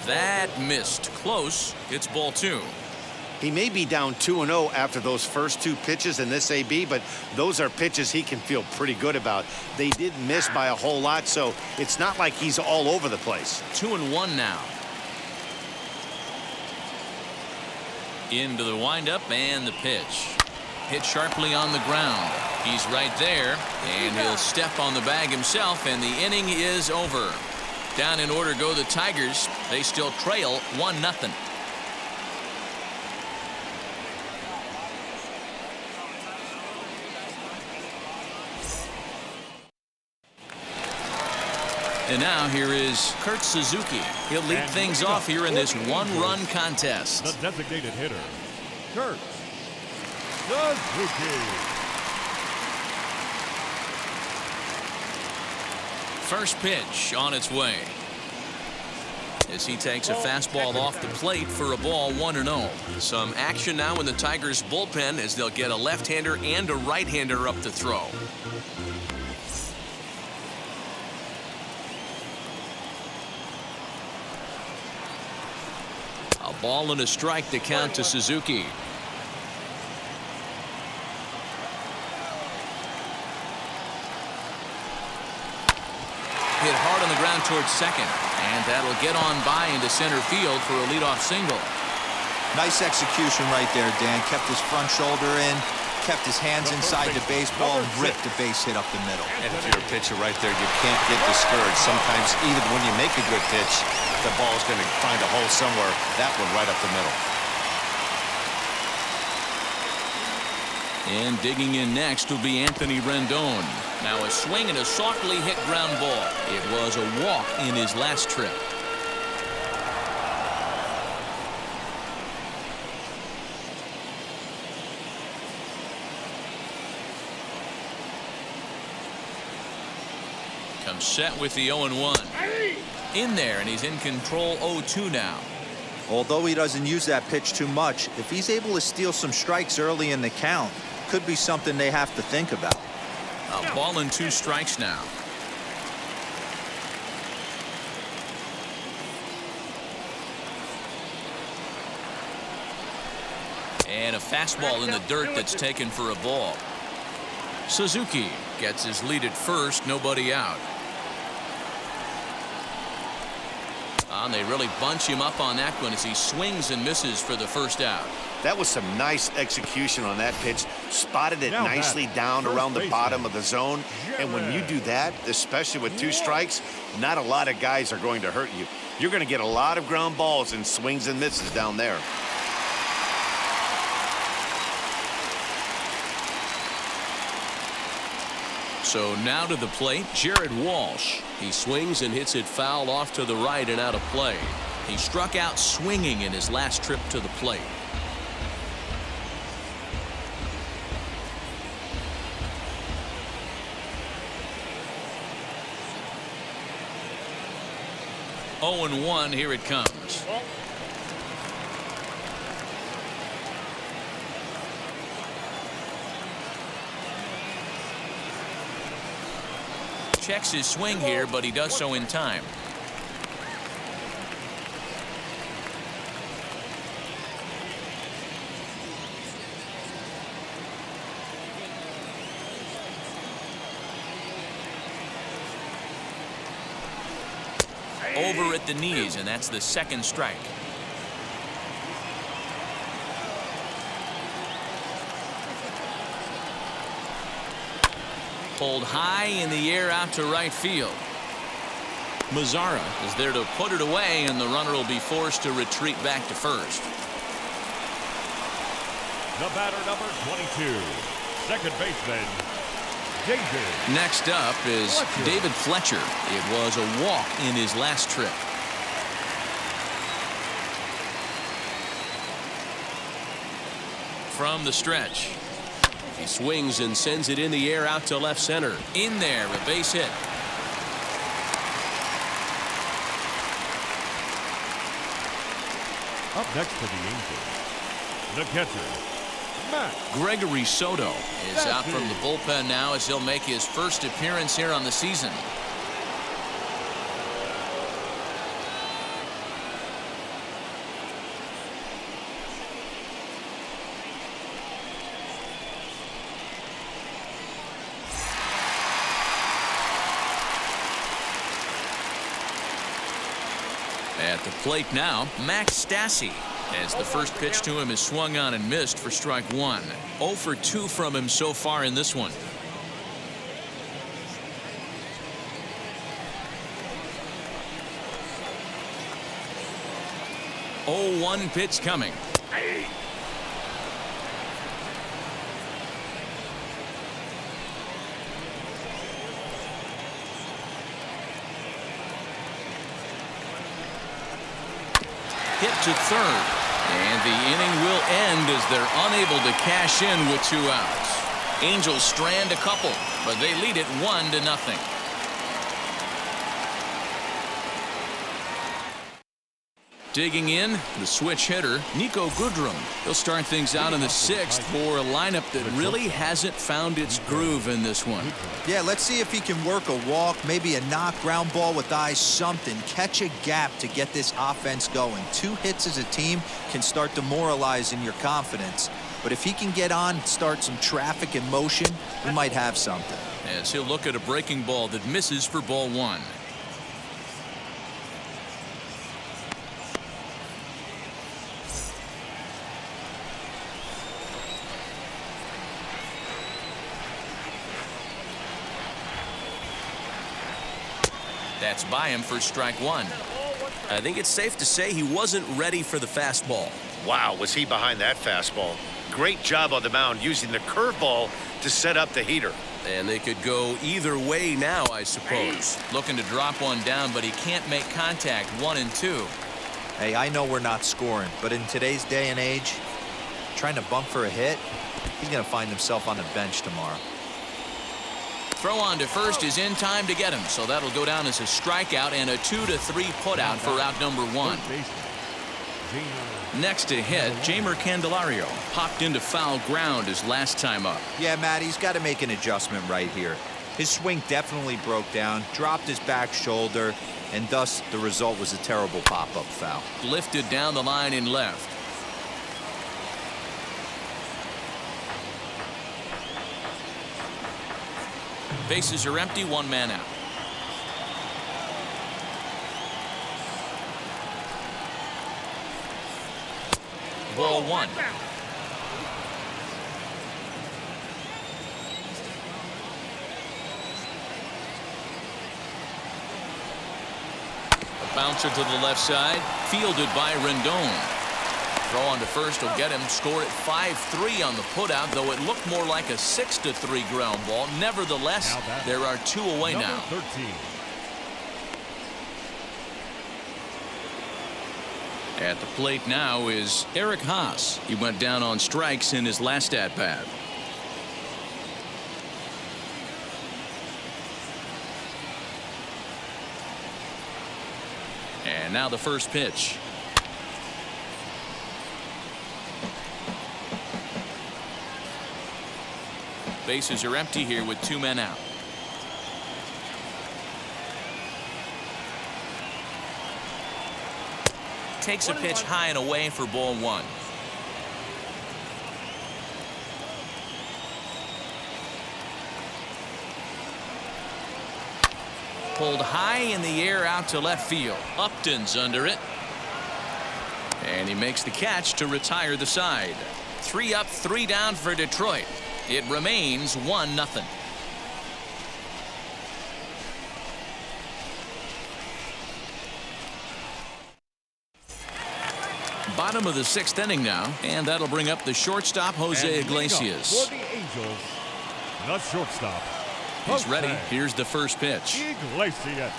That missed. Close. It's ball 2. He may be down 2-0 after those first 2 pitches in this AB, but those are pitches he can feel pretty good about. They did miss by a whole lot, so it's not like he's all over the place. 2-1 now. Into the windup and the pitch. Hit sharply on the ground. He's right there, and he'll step on the bag himself, and the inning is over. Down in order go the Tigers. They still trail 1-0. And now here is Kurt Suzuki. He'll lead things off here in this one-run contest. The designated hitter, Kurt Suzuki. First pitch on its way. As he takes a fastball off the plate for a ball 1-0. Some action now in the Tigers bullpen as they'll get a left-hander and a right-hander up to throw. A ball and a strike to count to Suzuki. Hit hard on the ground towards second, and that'll get on by into center field for a leadoff single. Nice execution right there, Dan. Kept his front shoulder in, kept his hands inside the baseball, and ripped the base hit up the middle. And if you're a pitcher right there, you can't get discouraged. Sometimes even when you make a good pitch, the ball's going to find a hole somewhere. That one right up the middle. And digging in next will be Anthony Rendon. Now a swing and a softly hit ground ball. It was a walk in his last trip. Comes set with the 0-1. In there, and he's in control 0-2 now. Although he doesn't use that pitch too much, if he's able to steal some strikes early in the count, could be something they have to think about. A ball and 2 strikes now. And a fastball in the dirt that's taken for a ball. Suzuki gets his lead at first, nobody out. And they really bunch him up on that one as he swings and misses for the first out. That was some nice execution on that pitch. Spotted it nicely down around the bottom of the zone. And when you do that, especially with 2 strikes, not a lot of guys are going to hurt you. You're going to get a lot of ground balls and swings and misses down there. So now to the plate, Jared Walsh. He swings and hits it foul off to the right and out of play. He struck out swinging in his last trip to the plate. Oh, 0-1, here it comes. Checks his swing here, but he does so in time. Over at the knees, and that's the second strike. Pulled high in the air out to right field. Mazzara is there to put it away, and the runner will be forced to retreat back to first. The batter, number 22, second baseman, David. Next up is David Fletcher. It was a walk in his last trip. From the stretch. He swings and sends it in the air out to left center. In there, a base hit. Up next for the Angels, the catcher, Matt. Gregory Soto is out from the bullpen now as he'll make his first appearance here on the season. At the plate now, Max Stassi, as the first pitch to him is swung on and missed for strike one. 0 for 2 from him so far in this one. Oh, 1 pitch coming. Hit to third, and the inning will end as they're unable to cash in with 2 outs. Angels strand a couple, but they lead it 1-0. Digging in, the switch hitter, Nico Goodrum. He'll start things out in the 6th for a lineup that really hasn't found its groove in this one. Yeah, let's see if he can work a walk, maybe a knock, ground ball with eyes, something. Catch a gap to get this offense going. 2 hits as a team can start demoralizing your confidence. But if he can get on, start some traffic in motion, we might have something. As he'll look at a breaking ball that misses for ball 1. That's by him for strike 1. I think it's safe to say he wasn't ready for the fastball. Wow, was he behind that fastball. Great job on the mound using the curveball to set up the heater. And they could go either way now, I suppose. Looking to drop one down, but he can't make contact. 1 and 2. Hey, I know we're not scoring, but in today's day and age, trying to bump for a hit, he's going to find himself on the bench tomorrow. Throw on to first is in time to get him, so that'll go down as a strikeout and a 2-3 putout for out number 1. Next to hit, Jamer Candelario popped into foul ground his last time up. Yeah, Matt, he's got to make an adjustment right here. His swing definitely broke down, dropped his back shoulder, and thus the result was a terrible pop-up foul. Lifted down the line in left. Bases are empty, 1 man out. Ball 1. A bouncer to the left side, fielded by Rendon. Throw on to first will get him. Score at 5-3 on the putout, though it looked more like a 6-3 ground ball. Nevertheless, there are 2 away now. 13. At the plate now is Eric Haas. He went down on strikes in his last at-bat. And now the first pitch. Bases are empty here with 2 men out. Takes a pitch high and away for ball 1. Pulled high in the air out to left field. Upton's under it. And he makes the catch to retire the side. 3 up, 3 down for Detroit. It remains 1-0. Bottom of the 6th inning now, and that'll bring up the shortstop Jose Iglesias. For the Angels, the shortstop. He's ready. Here's the first pitch. Iglesias.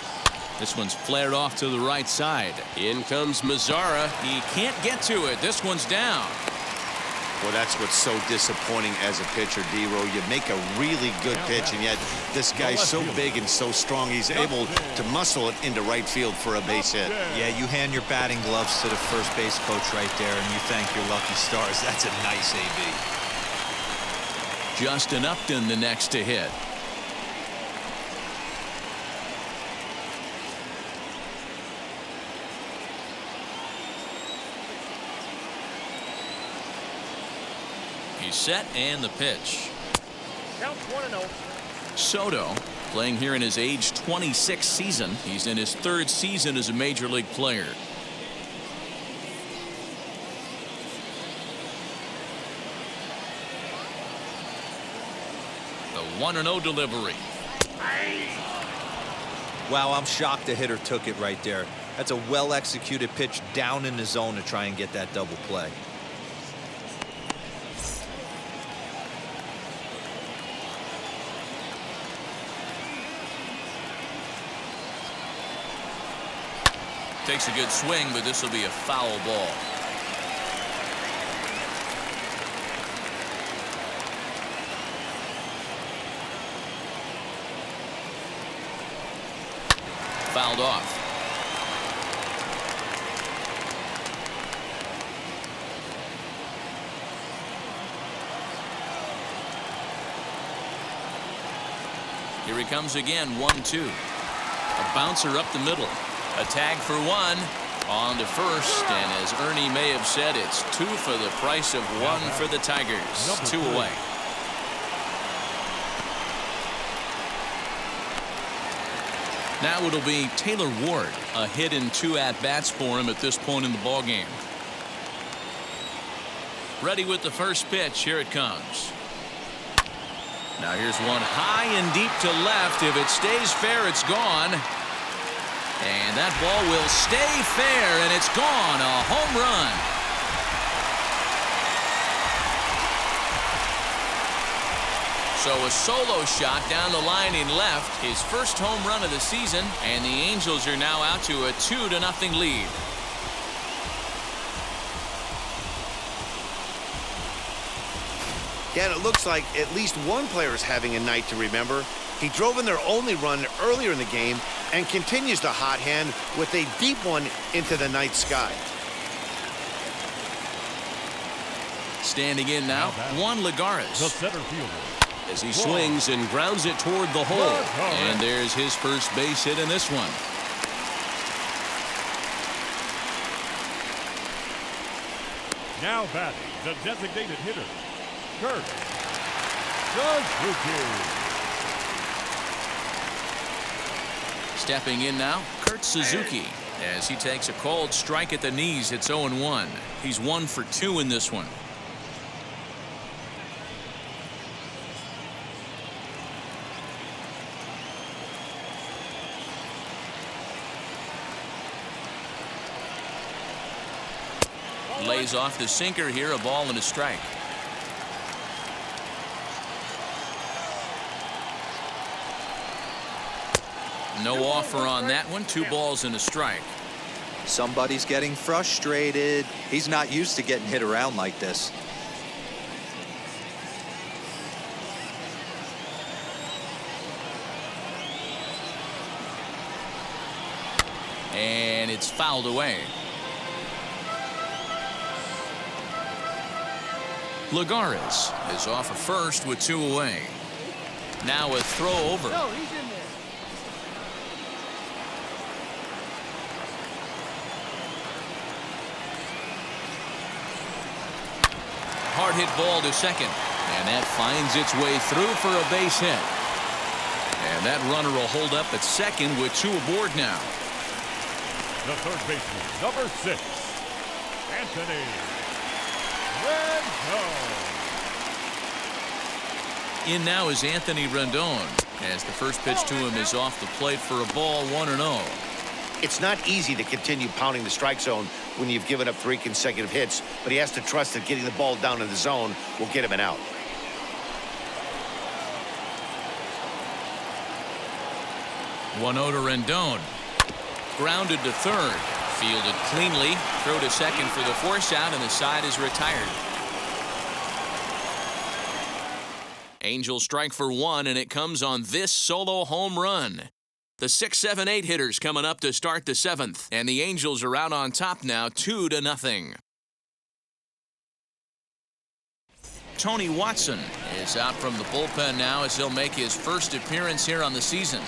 This one's flared off to the right side. In comes Mazzara. He can't get to it. This one's down. Well, that's what's so disappointing as a pitcher, D-Row. You make a really good pitch, and yet this guy's so big and so strong, he's able to muscle it into right field for a base hit. Yeah, you hand your batting gloves to the first base coach right there, and you thank your lucky stars. That's a nice AB. Justin Upton the next to hit. He's set, and the pitch. Count 1-0. Soto playing here in his age 26 season. He's in his 3rd season as a major league player. The 1-0 delivery. Wow, I'm shocked the hitter took it right there. That's a well-executed pitch down in the zone to try and get that double play. Takes a good swing, but this will be a foul ball. Fouled off. Here he comes again, 1-2. A bouncer up the middle. A tag for one. On to first, and as Ernie may have said, it's 2 for the price of 1 for the Tigers. 2 away. Now it'll be Taylor Ward. A hit in 2 at-bats for him at this point in the ballgame. Ready with the first pitch. Here it comes. Now here's one high and deep to left. If it stays fair, it's gone. And that ball will stay fair, and it's gone. A home run. So a solo shot down the line in left. His first home run of the season, and the Angels are now out to a 2-0 lead. Dan, it looks like at least one player is having a night to remember. He drove in their only run earlier in the game and continues the hot hand with a deep one into the night sky. Standing in now, Juan The Lagares. center fielder. As he swings and grounds it toward the hole. And there's his first base hit in this one. Now batting, the designated hitter, Kurt Suzuki. Stepping in now, Kurt Suzuki. As he takes a cold strike at the knees, it's 0-1. He's 1 for 2 in this one. Lays off the sinker here, a ball and a strike. No offer on that one. 2 balls and a strike. Somebody's getting frustrated. He's not used to getting hit around like this. And it's fouled away. Lagares is off of first with 2 away. Now a throw over. No, he's in there. Hard hit ball to second. And that finds its way through for a base hit. And that runner will hold up at second with 2 aboard now. The third baseman, number 6, Anthony Rendon. In now is Anthony Rendon, as the first pitch to him is off the plate for a ball, 1-0. It's not easy to continue pounding the strike zone when you've given up 3 consecutive hits, but he has to trust that getting the ball down in the zone will get him an out. One to Rendon. Grounded to third. Fielded cleanly. Throw to second for the force out, and the side is retired. Angels strike for 1, and it comes on this solo home run. The 6, 7, 8 hitters coming up to start the 7th, and the Angels are out on top now, 2-0. Tony Watson is out from the bullpen now as he'll make his first appearance here on the season.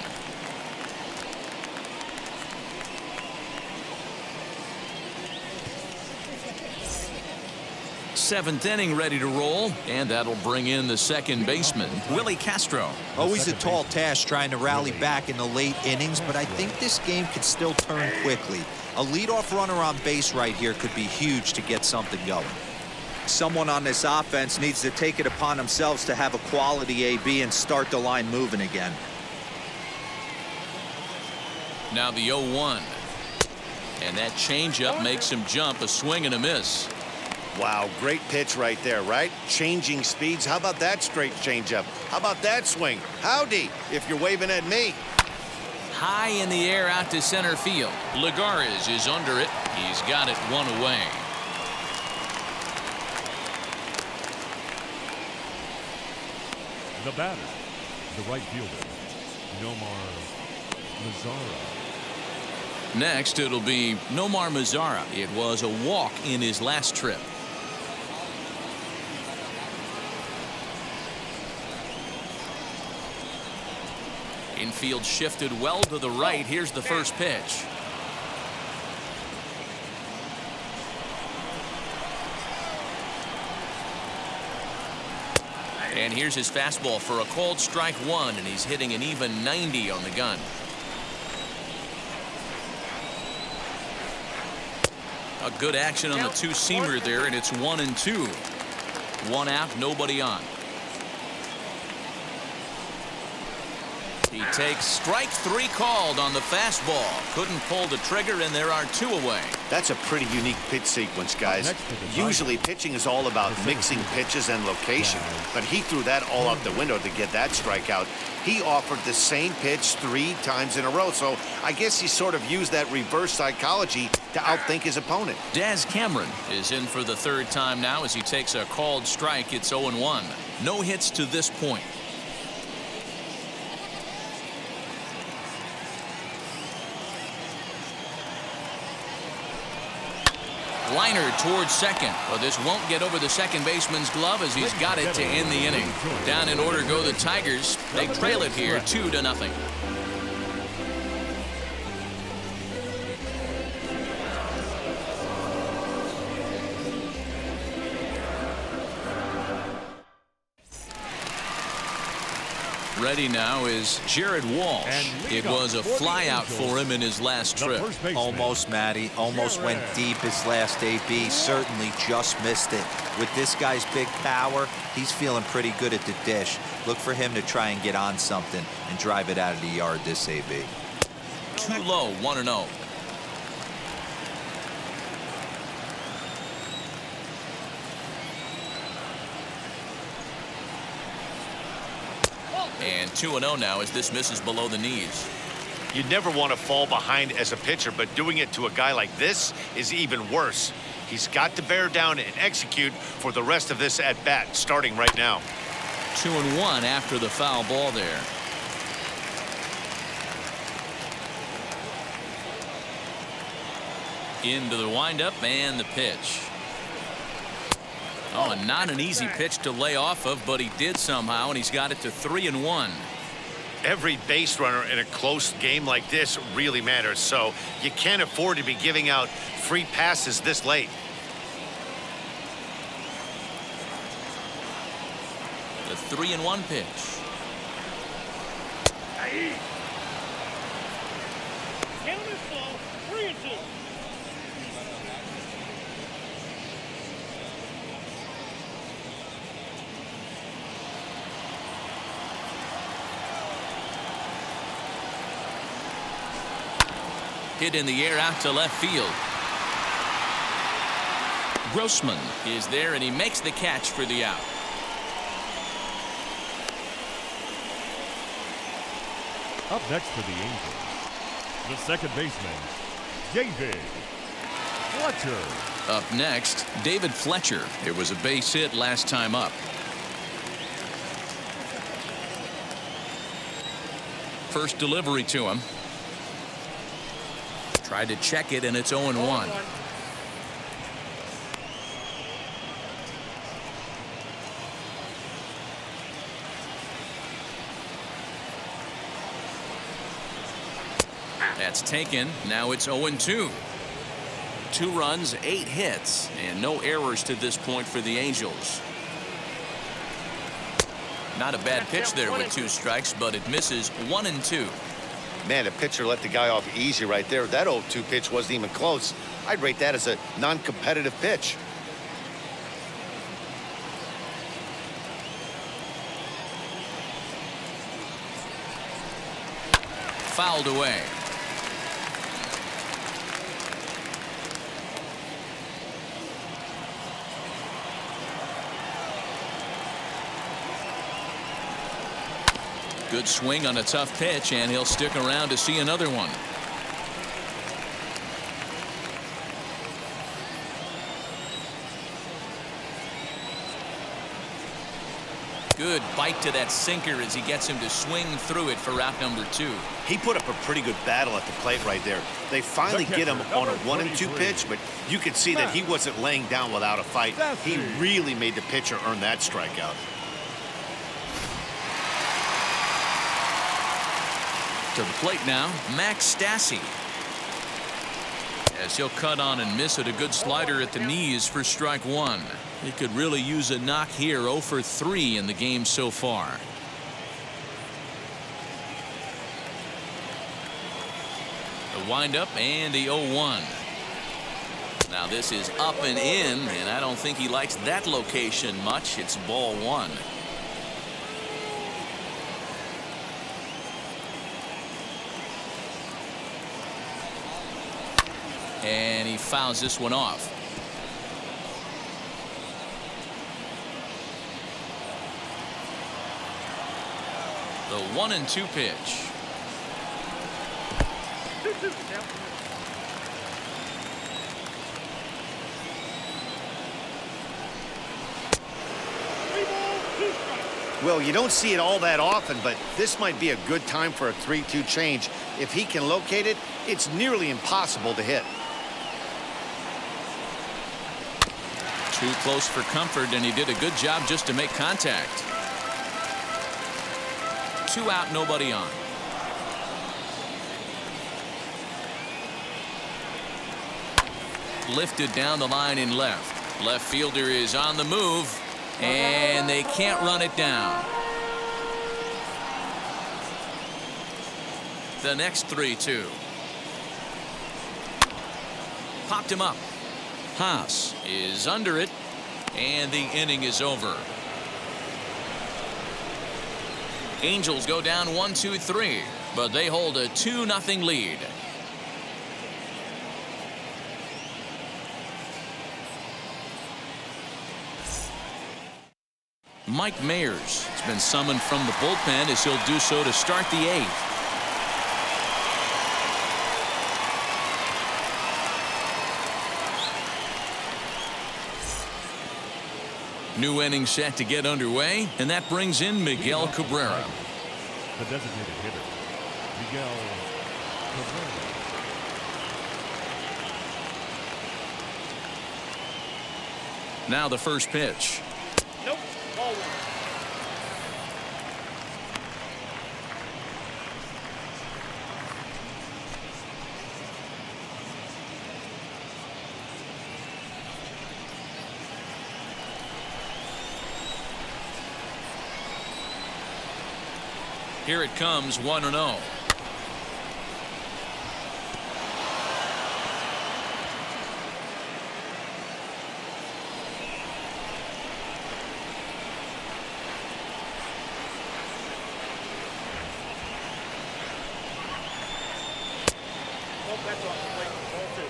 Seventh inning ready to roll, and that'll bring in the second baseman, Willie Castro. Always a tall task trying to rally back in the late innings, but I think this game could still turn quickly. A leadoff runner on base right here could be huge to get something going. someone on this offense needs to take it upon themselves to have a quality AB and start the line moving again. Now the 0-1. And that changeup makes him jump, a swing and a miss. Wow, great pitch right there, right? Changing speeds. How about that straight changeup? How about that swing? Howdy, if you're waving at me. High in the air out to center field. Lagares is under it. He's got it one away. The batter, the right fielder, Nomar Mazara. Next, it'll be Nomar Mazara. It was a walk in his last trip. Infield shifted well to the right. Here's the first pitch. And here's his fastball for a called strike one, and he's hitting an even 90 on the gun. A good action on the two-seamer there, and it's 1-2. One out, nobody on. He takes strike three called on the fastball. Couldn't pull the trigger, and there are two away. That's a pretty unique pitch sequence, guys. Usually pitching is all about mixing pitches and location, but he threw that all out the window to get that strikeout. He offered the same pitch 3 times in a row, so I guess he sort of used that reverse psychology to outthink his opponent. Daz Cameron is in for the third time now as he takes a called strike. It's 0-1. No hits to this point. Liner towards second, but this won't get over the second baseman's glove as he's got it to end the inning. Down in order go the Tigers. They trail it here 2-0. Ready now is Jared Walsh. It was a flyout for him in his last trip. Almost, Matty. Almost went deep his last AB. Certainly just missed it. With this guy's big power, he's feeling pretty good at the dish. Look for him to try and get on something and drive it out of the yard this AB. Too low, 1-0. And 2-0 now as this misses below the knees. You never want to fall behind as a pitcher, but doing it to a guy like this is even worse. He's got to bear down and execute for the rest of this at-bat, starting right now. 2-1 after the foul ball there. Into the windup and the pitch. Oh, and not an easy pitch to lay off of, but he did somehow, and he's got it to 3-1. Every base runner in a close game like this really matters, so you can't afford to be giving out free passes this late. The 3-1 pitch. Count is slow, 3-2. Hit in the air out to left field. Grossman is there, and he makes the catch for the out. Up next for the Angels, the second baseman, David Fletcher. Up next, David Fletcher. It was a base hit last time up. First delivery to him. Tried to check it, and it's 0-1. That's taken. Now it's 0-2. 2 runs, 8 hits, and no errors to this point for the Angels. Not a bad pitch there with 2 strikes, but it misses 1-2. Man, the pitcher let the guy off easy right there. That 0-2 pitch wasn't even close. I'd rate that as a non-competitive pitch. fouled away. Good swing on a tough pitch, and he'll stick around to see another one. Good bite to that sinker as he gets him to swing through it for out number 2. He put up a pretty good battle at the plate right there. They finally get him on a 1-2 pitch, but you could see that he wasn't laying down without a fight. He really made the pitcher earn that strikeout. To the plate now, Max Stassi. As he'll cut on and miss it, a good slider at the knees for strike 1. He could really use a knock here. 0 for 3 in the game so far. The windup and the 0-1. Now this is up and in, and I don't think he likes that location much. It's ball 1. And he fouls this one off. The 1-2 pitch. Well, you don't see it all that often, but this might be a good time for a 3-2 change. If he can locate it, it's nearly impossible to hit. Too close for comfort, and he did a good job just to make contact. 2 out, nobody on. Lifted down the line in left. Left fielder is on the move, and they can't run it down. The next 3-2. Popped him up. Haas is under it, and the inning is over. Angels go down 1-2-3, but they hold a 2-0 lead. Mike Mayers has been summoned from the bullpen as he'll do so to start the 8th. New inning set to get underway, and that brings in Miguel Cabrera. The designated hitter, Miguel Cabrera. Now the first pitch. Nope. Ball 1. Here it comes, 1-0. That's off the plate. Ball 2.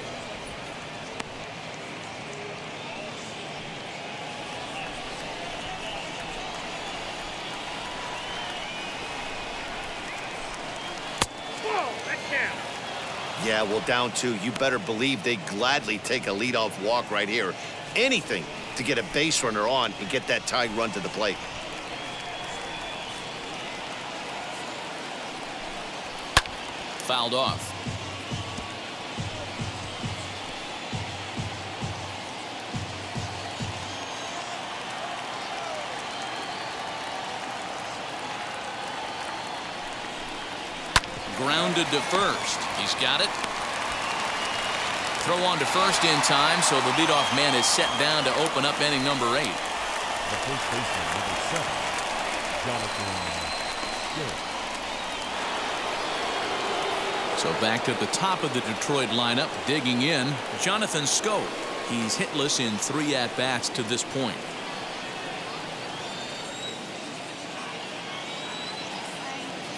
Yeah, well, down 2, you better believe they gladly take a leadoff walk right here. Anything to get a base runner on and get that tying run to the plate. Fouled off. Grounded to first. He's got it. Throw on to first in time, so the leadoff man is set down to open up inning number 8. The first baseman, number 7, Jonathan Schoop. So back to the top of the Detroit lineup, digging in, Jonathan Schoop. He's hitless in 3 at-bats to this point.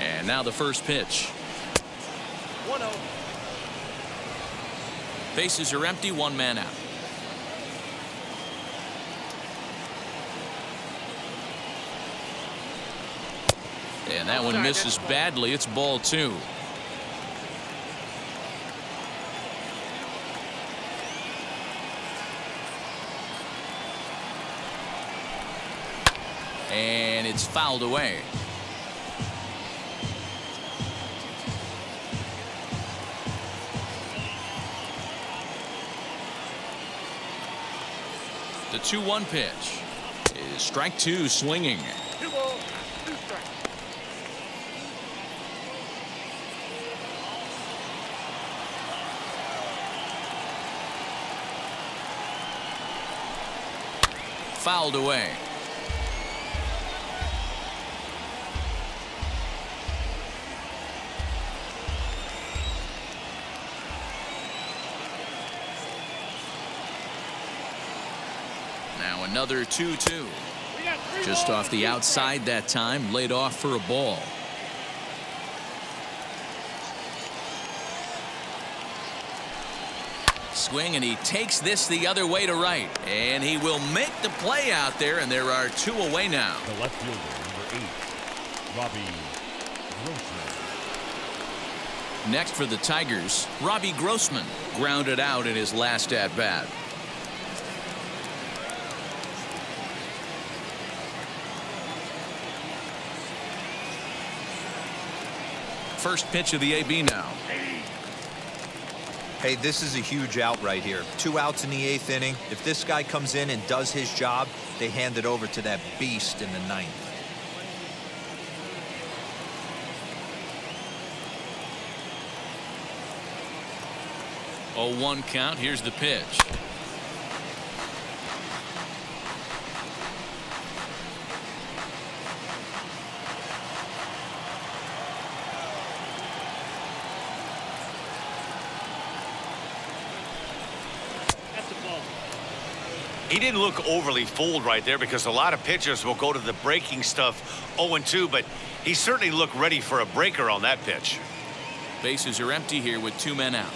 And now the first pitch. 1-0. Bases are empty, one man out. And that one misses badly. It's ball 2. And it's fouled away. The 2-1 pitch is strike 2, swinging. 2 balls, 2 strikes. Fouled away. Now another 2-2. Just off the outside that time, laid off for a ball. Swing, and he takes this the other way to right. And he will make the play out there, and there are 2 away now. The left fielder, number 8, Robbie Grossman. Next for the Tigers, Robbie Grossman grounded out in his last at-bat. First pitch of the AB now. Hey, this is a huge out right here. 2 outs in the 8th inning. If this guy comes in and does his job, they hand it over to that beast in the 9th. Oh, 1 count. Here's the pitch. He didn't look overly fooled right there because a lot of pitchers will go to the breaking stuff 0-2, but he certainly looked ready for a breaker on that pitch. Bases are empty here with 2 men out.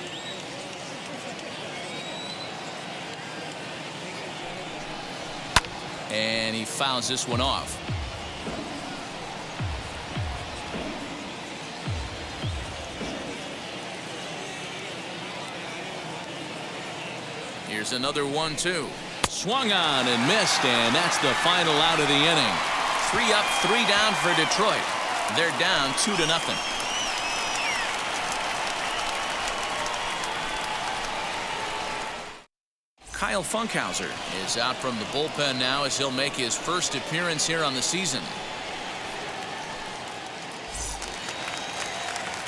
And he fouls this one off. Here's another 1-2. Swung on and missed, and that's the final out of the inning. 3 up, 3 down for Detroit. They're down 2-0. Kyle Funkhauser is out from the bullpen now as he'll make his first appearance here on the season.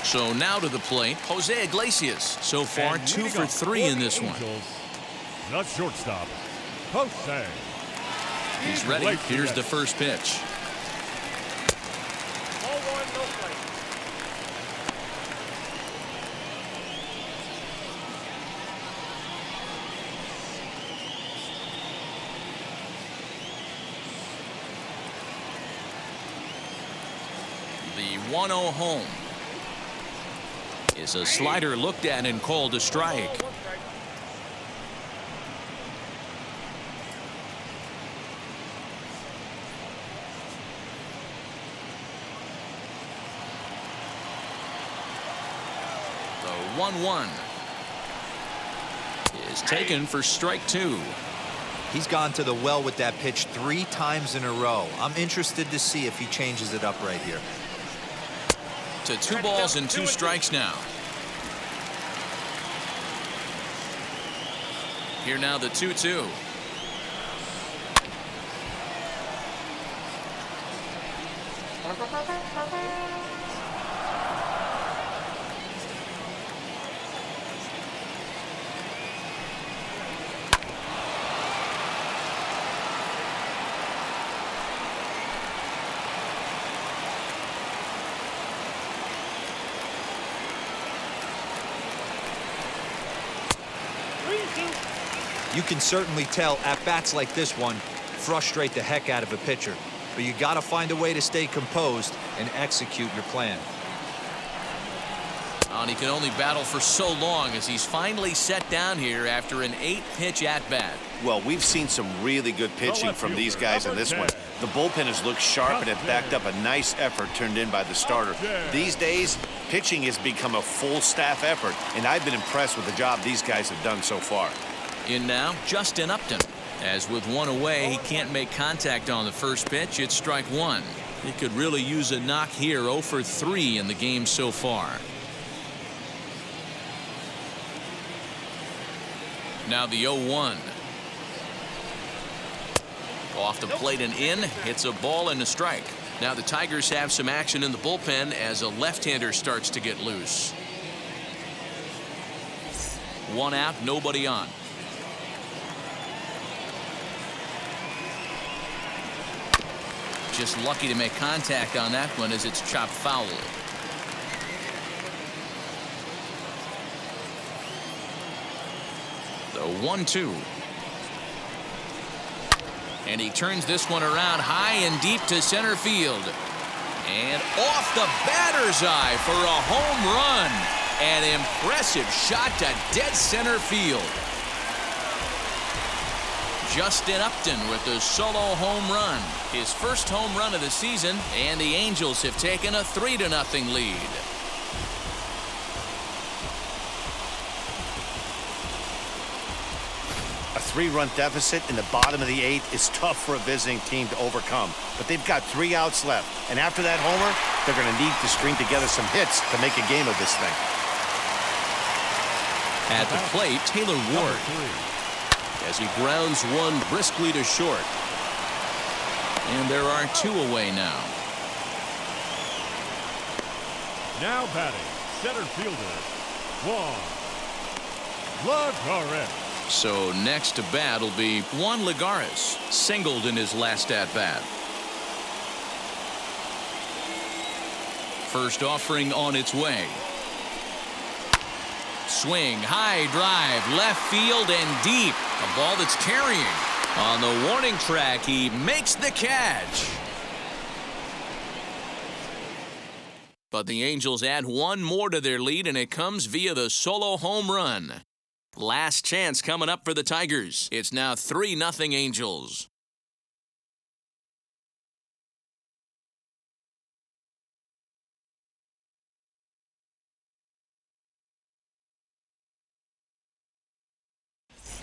So now to the plate, Jose Iglesias. So far, 2 for 3 in this one. The shortstop, Jose. He's ready. Here's the first pitch. Ball 1, no play. The 1-0 home is a slider looked at and called a strike. Ball 1 strike. The 1-1 is taken for strike 2. He's gone to the well with that pitch 3 times in a row. I'm interested to see if he changes it up right here. To 2 balls and 2 strikes now. Here now the 2-2. You can certainly tell at bats like this one frustrate the heck out of a pitcher, but you got to find a way to stay composed and execute your plan. And he can only battle for so long as he's finally set down here after an 8-pitch at-bat. Well, we've seen some really good pitching from these guys in this one. The bullpen has looked sharp and it backed up a nice effort turned in by the starter. These days, pitching has become a full staff effort, and I've been impressed with the job these guys have done so far. In now, Justin Upton. As with one away, he can't make contact on the first pitch. It's strike one. He could really use a knock here. 0 for 3 in the game so far. Now the 0-1. Off the plate and in. Hits a ball and a strike. Now the Tigers have some action in the bullpen as a left-hander starts to get loose. 1 out, nobody on. Just lucky to make contact on that one as it's chopped foul. The 1-2. And he turns this one around high and deep to center field. And off the batter's eye for a home run. An impressive shot to dead center field. Justin Upton with the solo home run. His first home run of the season, and the Angels have taken a 3-0 lead. A 3-run deficit in the bottom of the 8th is tough for a visiting team to overcome. But they've got 3 outs left. And after that homer, they're going to need to string together some hits to make a game of this thing. At the plate, Taylor Ward. As he grounds one briskly to short. And there are 2 away now. Now batting, center fielder, Juan Lagares. So next to bat will be Juan Lagares, singled in his last at-bat. First offering on its way. Swing, high drive, left field and deep. A ball that's carrying. On the warning track, he makes the catch. But the Angels add 1 more to their lead, and it comes via the solo home run. Last chance coming up for the Tigers. It's now 3-0 Angels.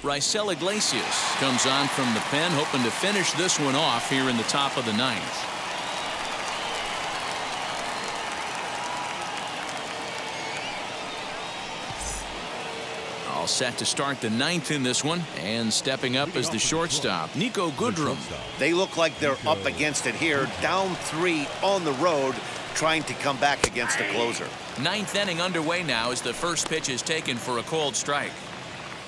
Raisel Iglesias comes on from the pen, hoping to finish this one off here in the top of the 9th. All set to start the 9th in this one, and stepping up as the shortstop, Nico Goodrum. They look like they're up against it here, down 3 on the road, trying to come back against the closer. 9th inning underway now as the first pitch is taken for a called strike.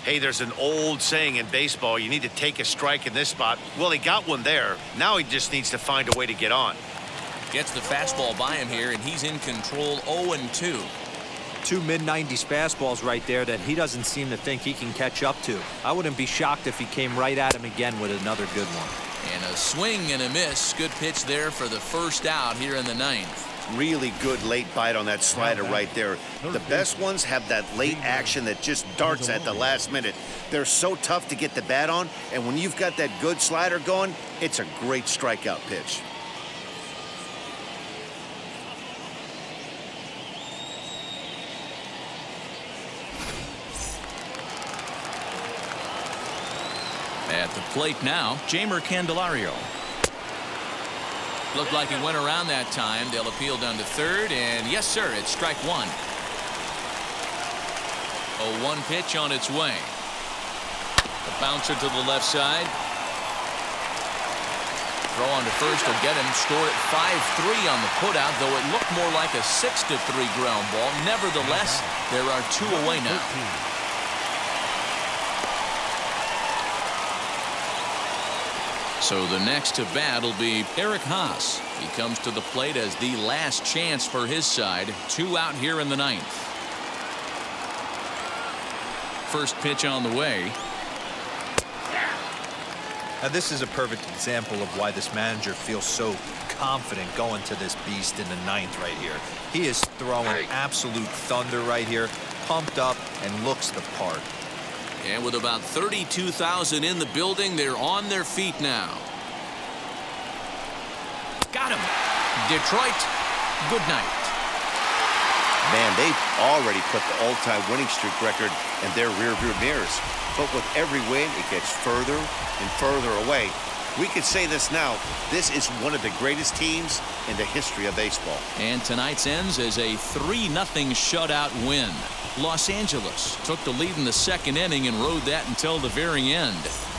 Hey, there's an old saying in baseball, you need to take a strike in this spot. Well, he got one there. Now he just needs to find a way to get on. Gets the fastball by him here, and he's in control. 0-2. 2 mid-90s fastballs right there that he doesn't seem to think he can catch up to. I wouldn't be shocked if he came right at him again with another good one. And a swing and a miss. Good pitch there for the first out here in the 9th. Really good late bite on that slider right there. The best ones have that late action that just darts at the last minute. They're so tough to get the bat on, and when you've got that good slider going, it's a great strikeout pitch. At the plate now, Jeimer Candelario. Looked like he went around that time. They'll appeal down to third, and yes, sir, it's strike 1. A 1 pitch on its way. The bouncer to the left side. Throw on to first will get him. Score at 5-3 on the putout, though it looked more like a 6-3 ground ball. Nevertheless, there are 2 away now. So the next to bat will be Eric Haas. He comes to the plate as the last chance for his side. 2 out here in the 9th. First pitch on the way. Now this is a perfect example of why this manager feels so confident going to this beast in the ninth right here. He is throwing absolute thunder right here, pumped up and looks the part. And with about 32,000 in the building, they're on their feet now. Got him. Detroit, good night. Man, they've already put the all-time winning streak record in their rearview mirrors. But with every win, it gets further and further away. We could say this now. This is one of the greatest teams in the history of baseball. And tonight's ends as a 3-0 shutout win. Los Angeles took the lead in the second inning and rode that until the very end.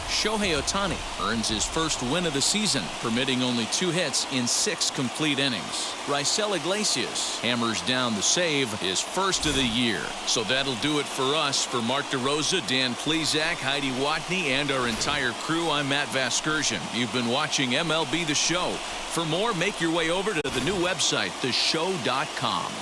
Shohei Ohtani earns his first win of the season, permitting only 2 hits in 6 complete innings. Raisel Iglesias hammers down the save, his first of the year. So that'll do it for us. For Mark DeRosa, Dan Plesac, Heidi Watney, and our entire crew, I'm Matt Vasgersian. You've been watching MLB The Show. For more, make your way over to the new website, theshow.com.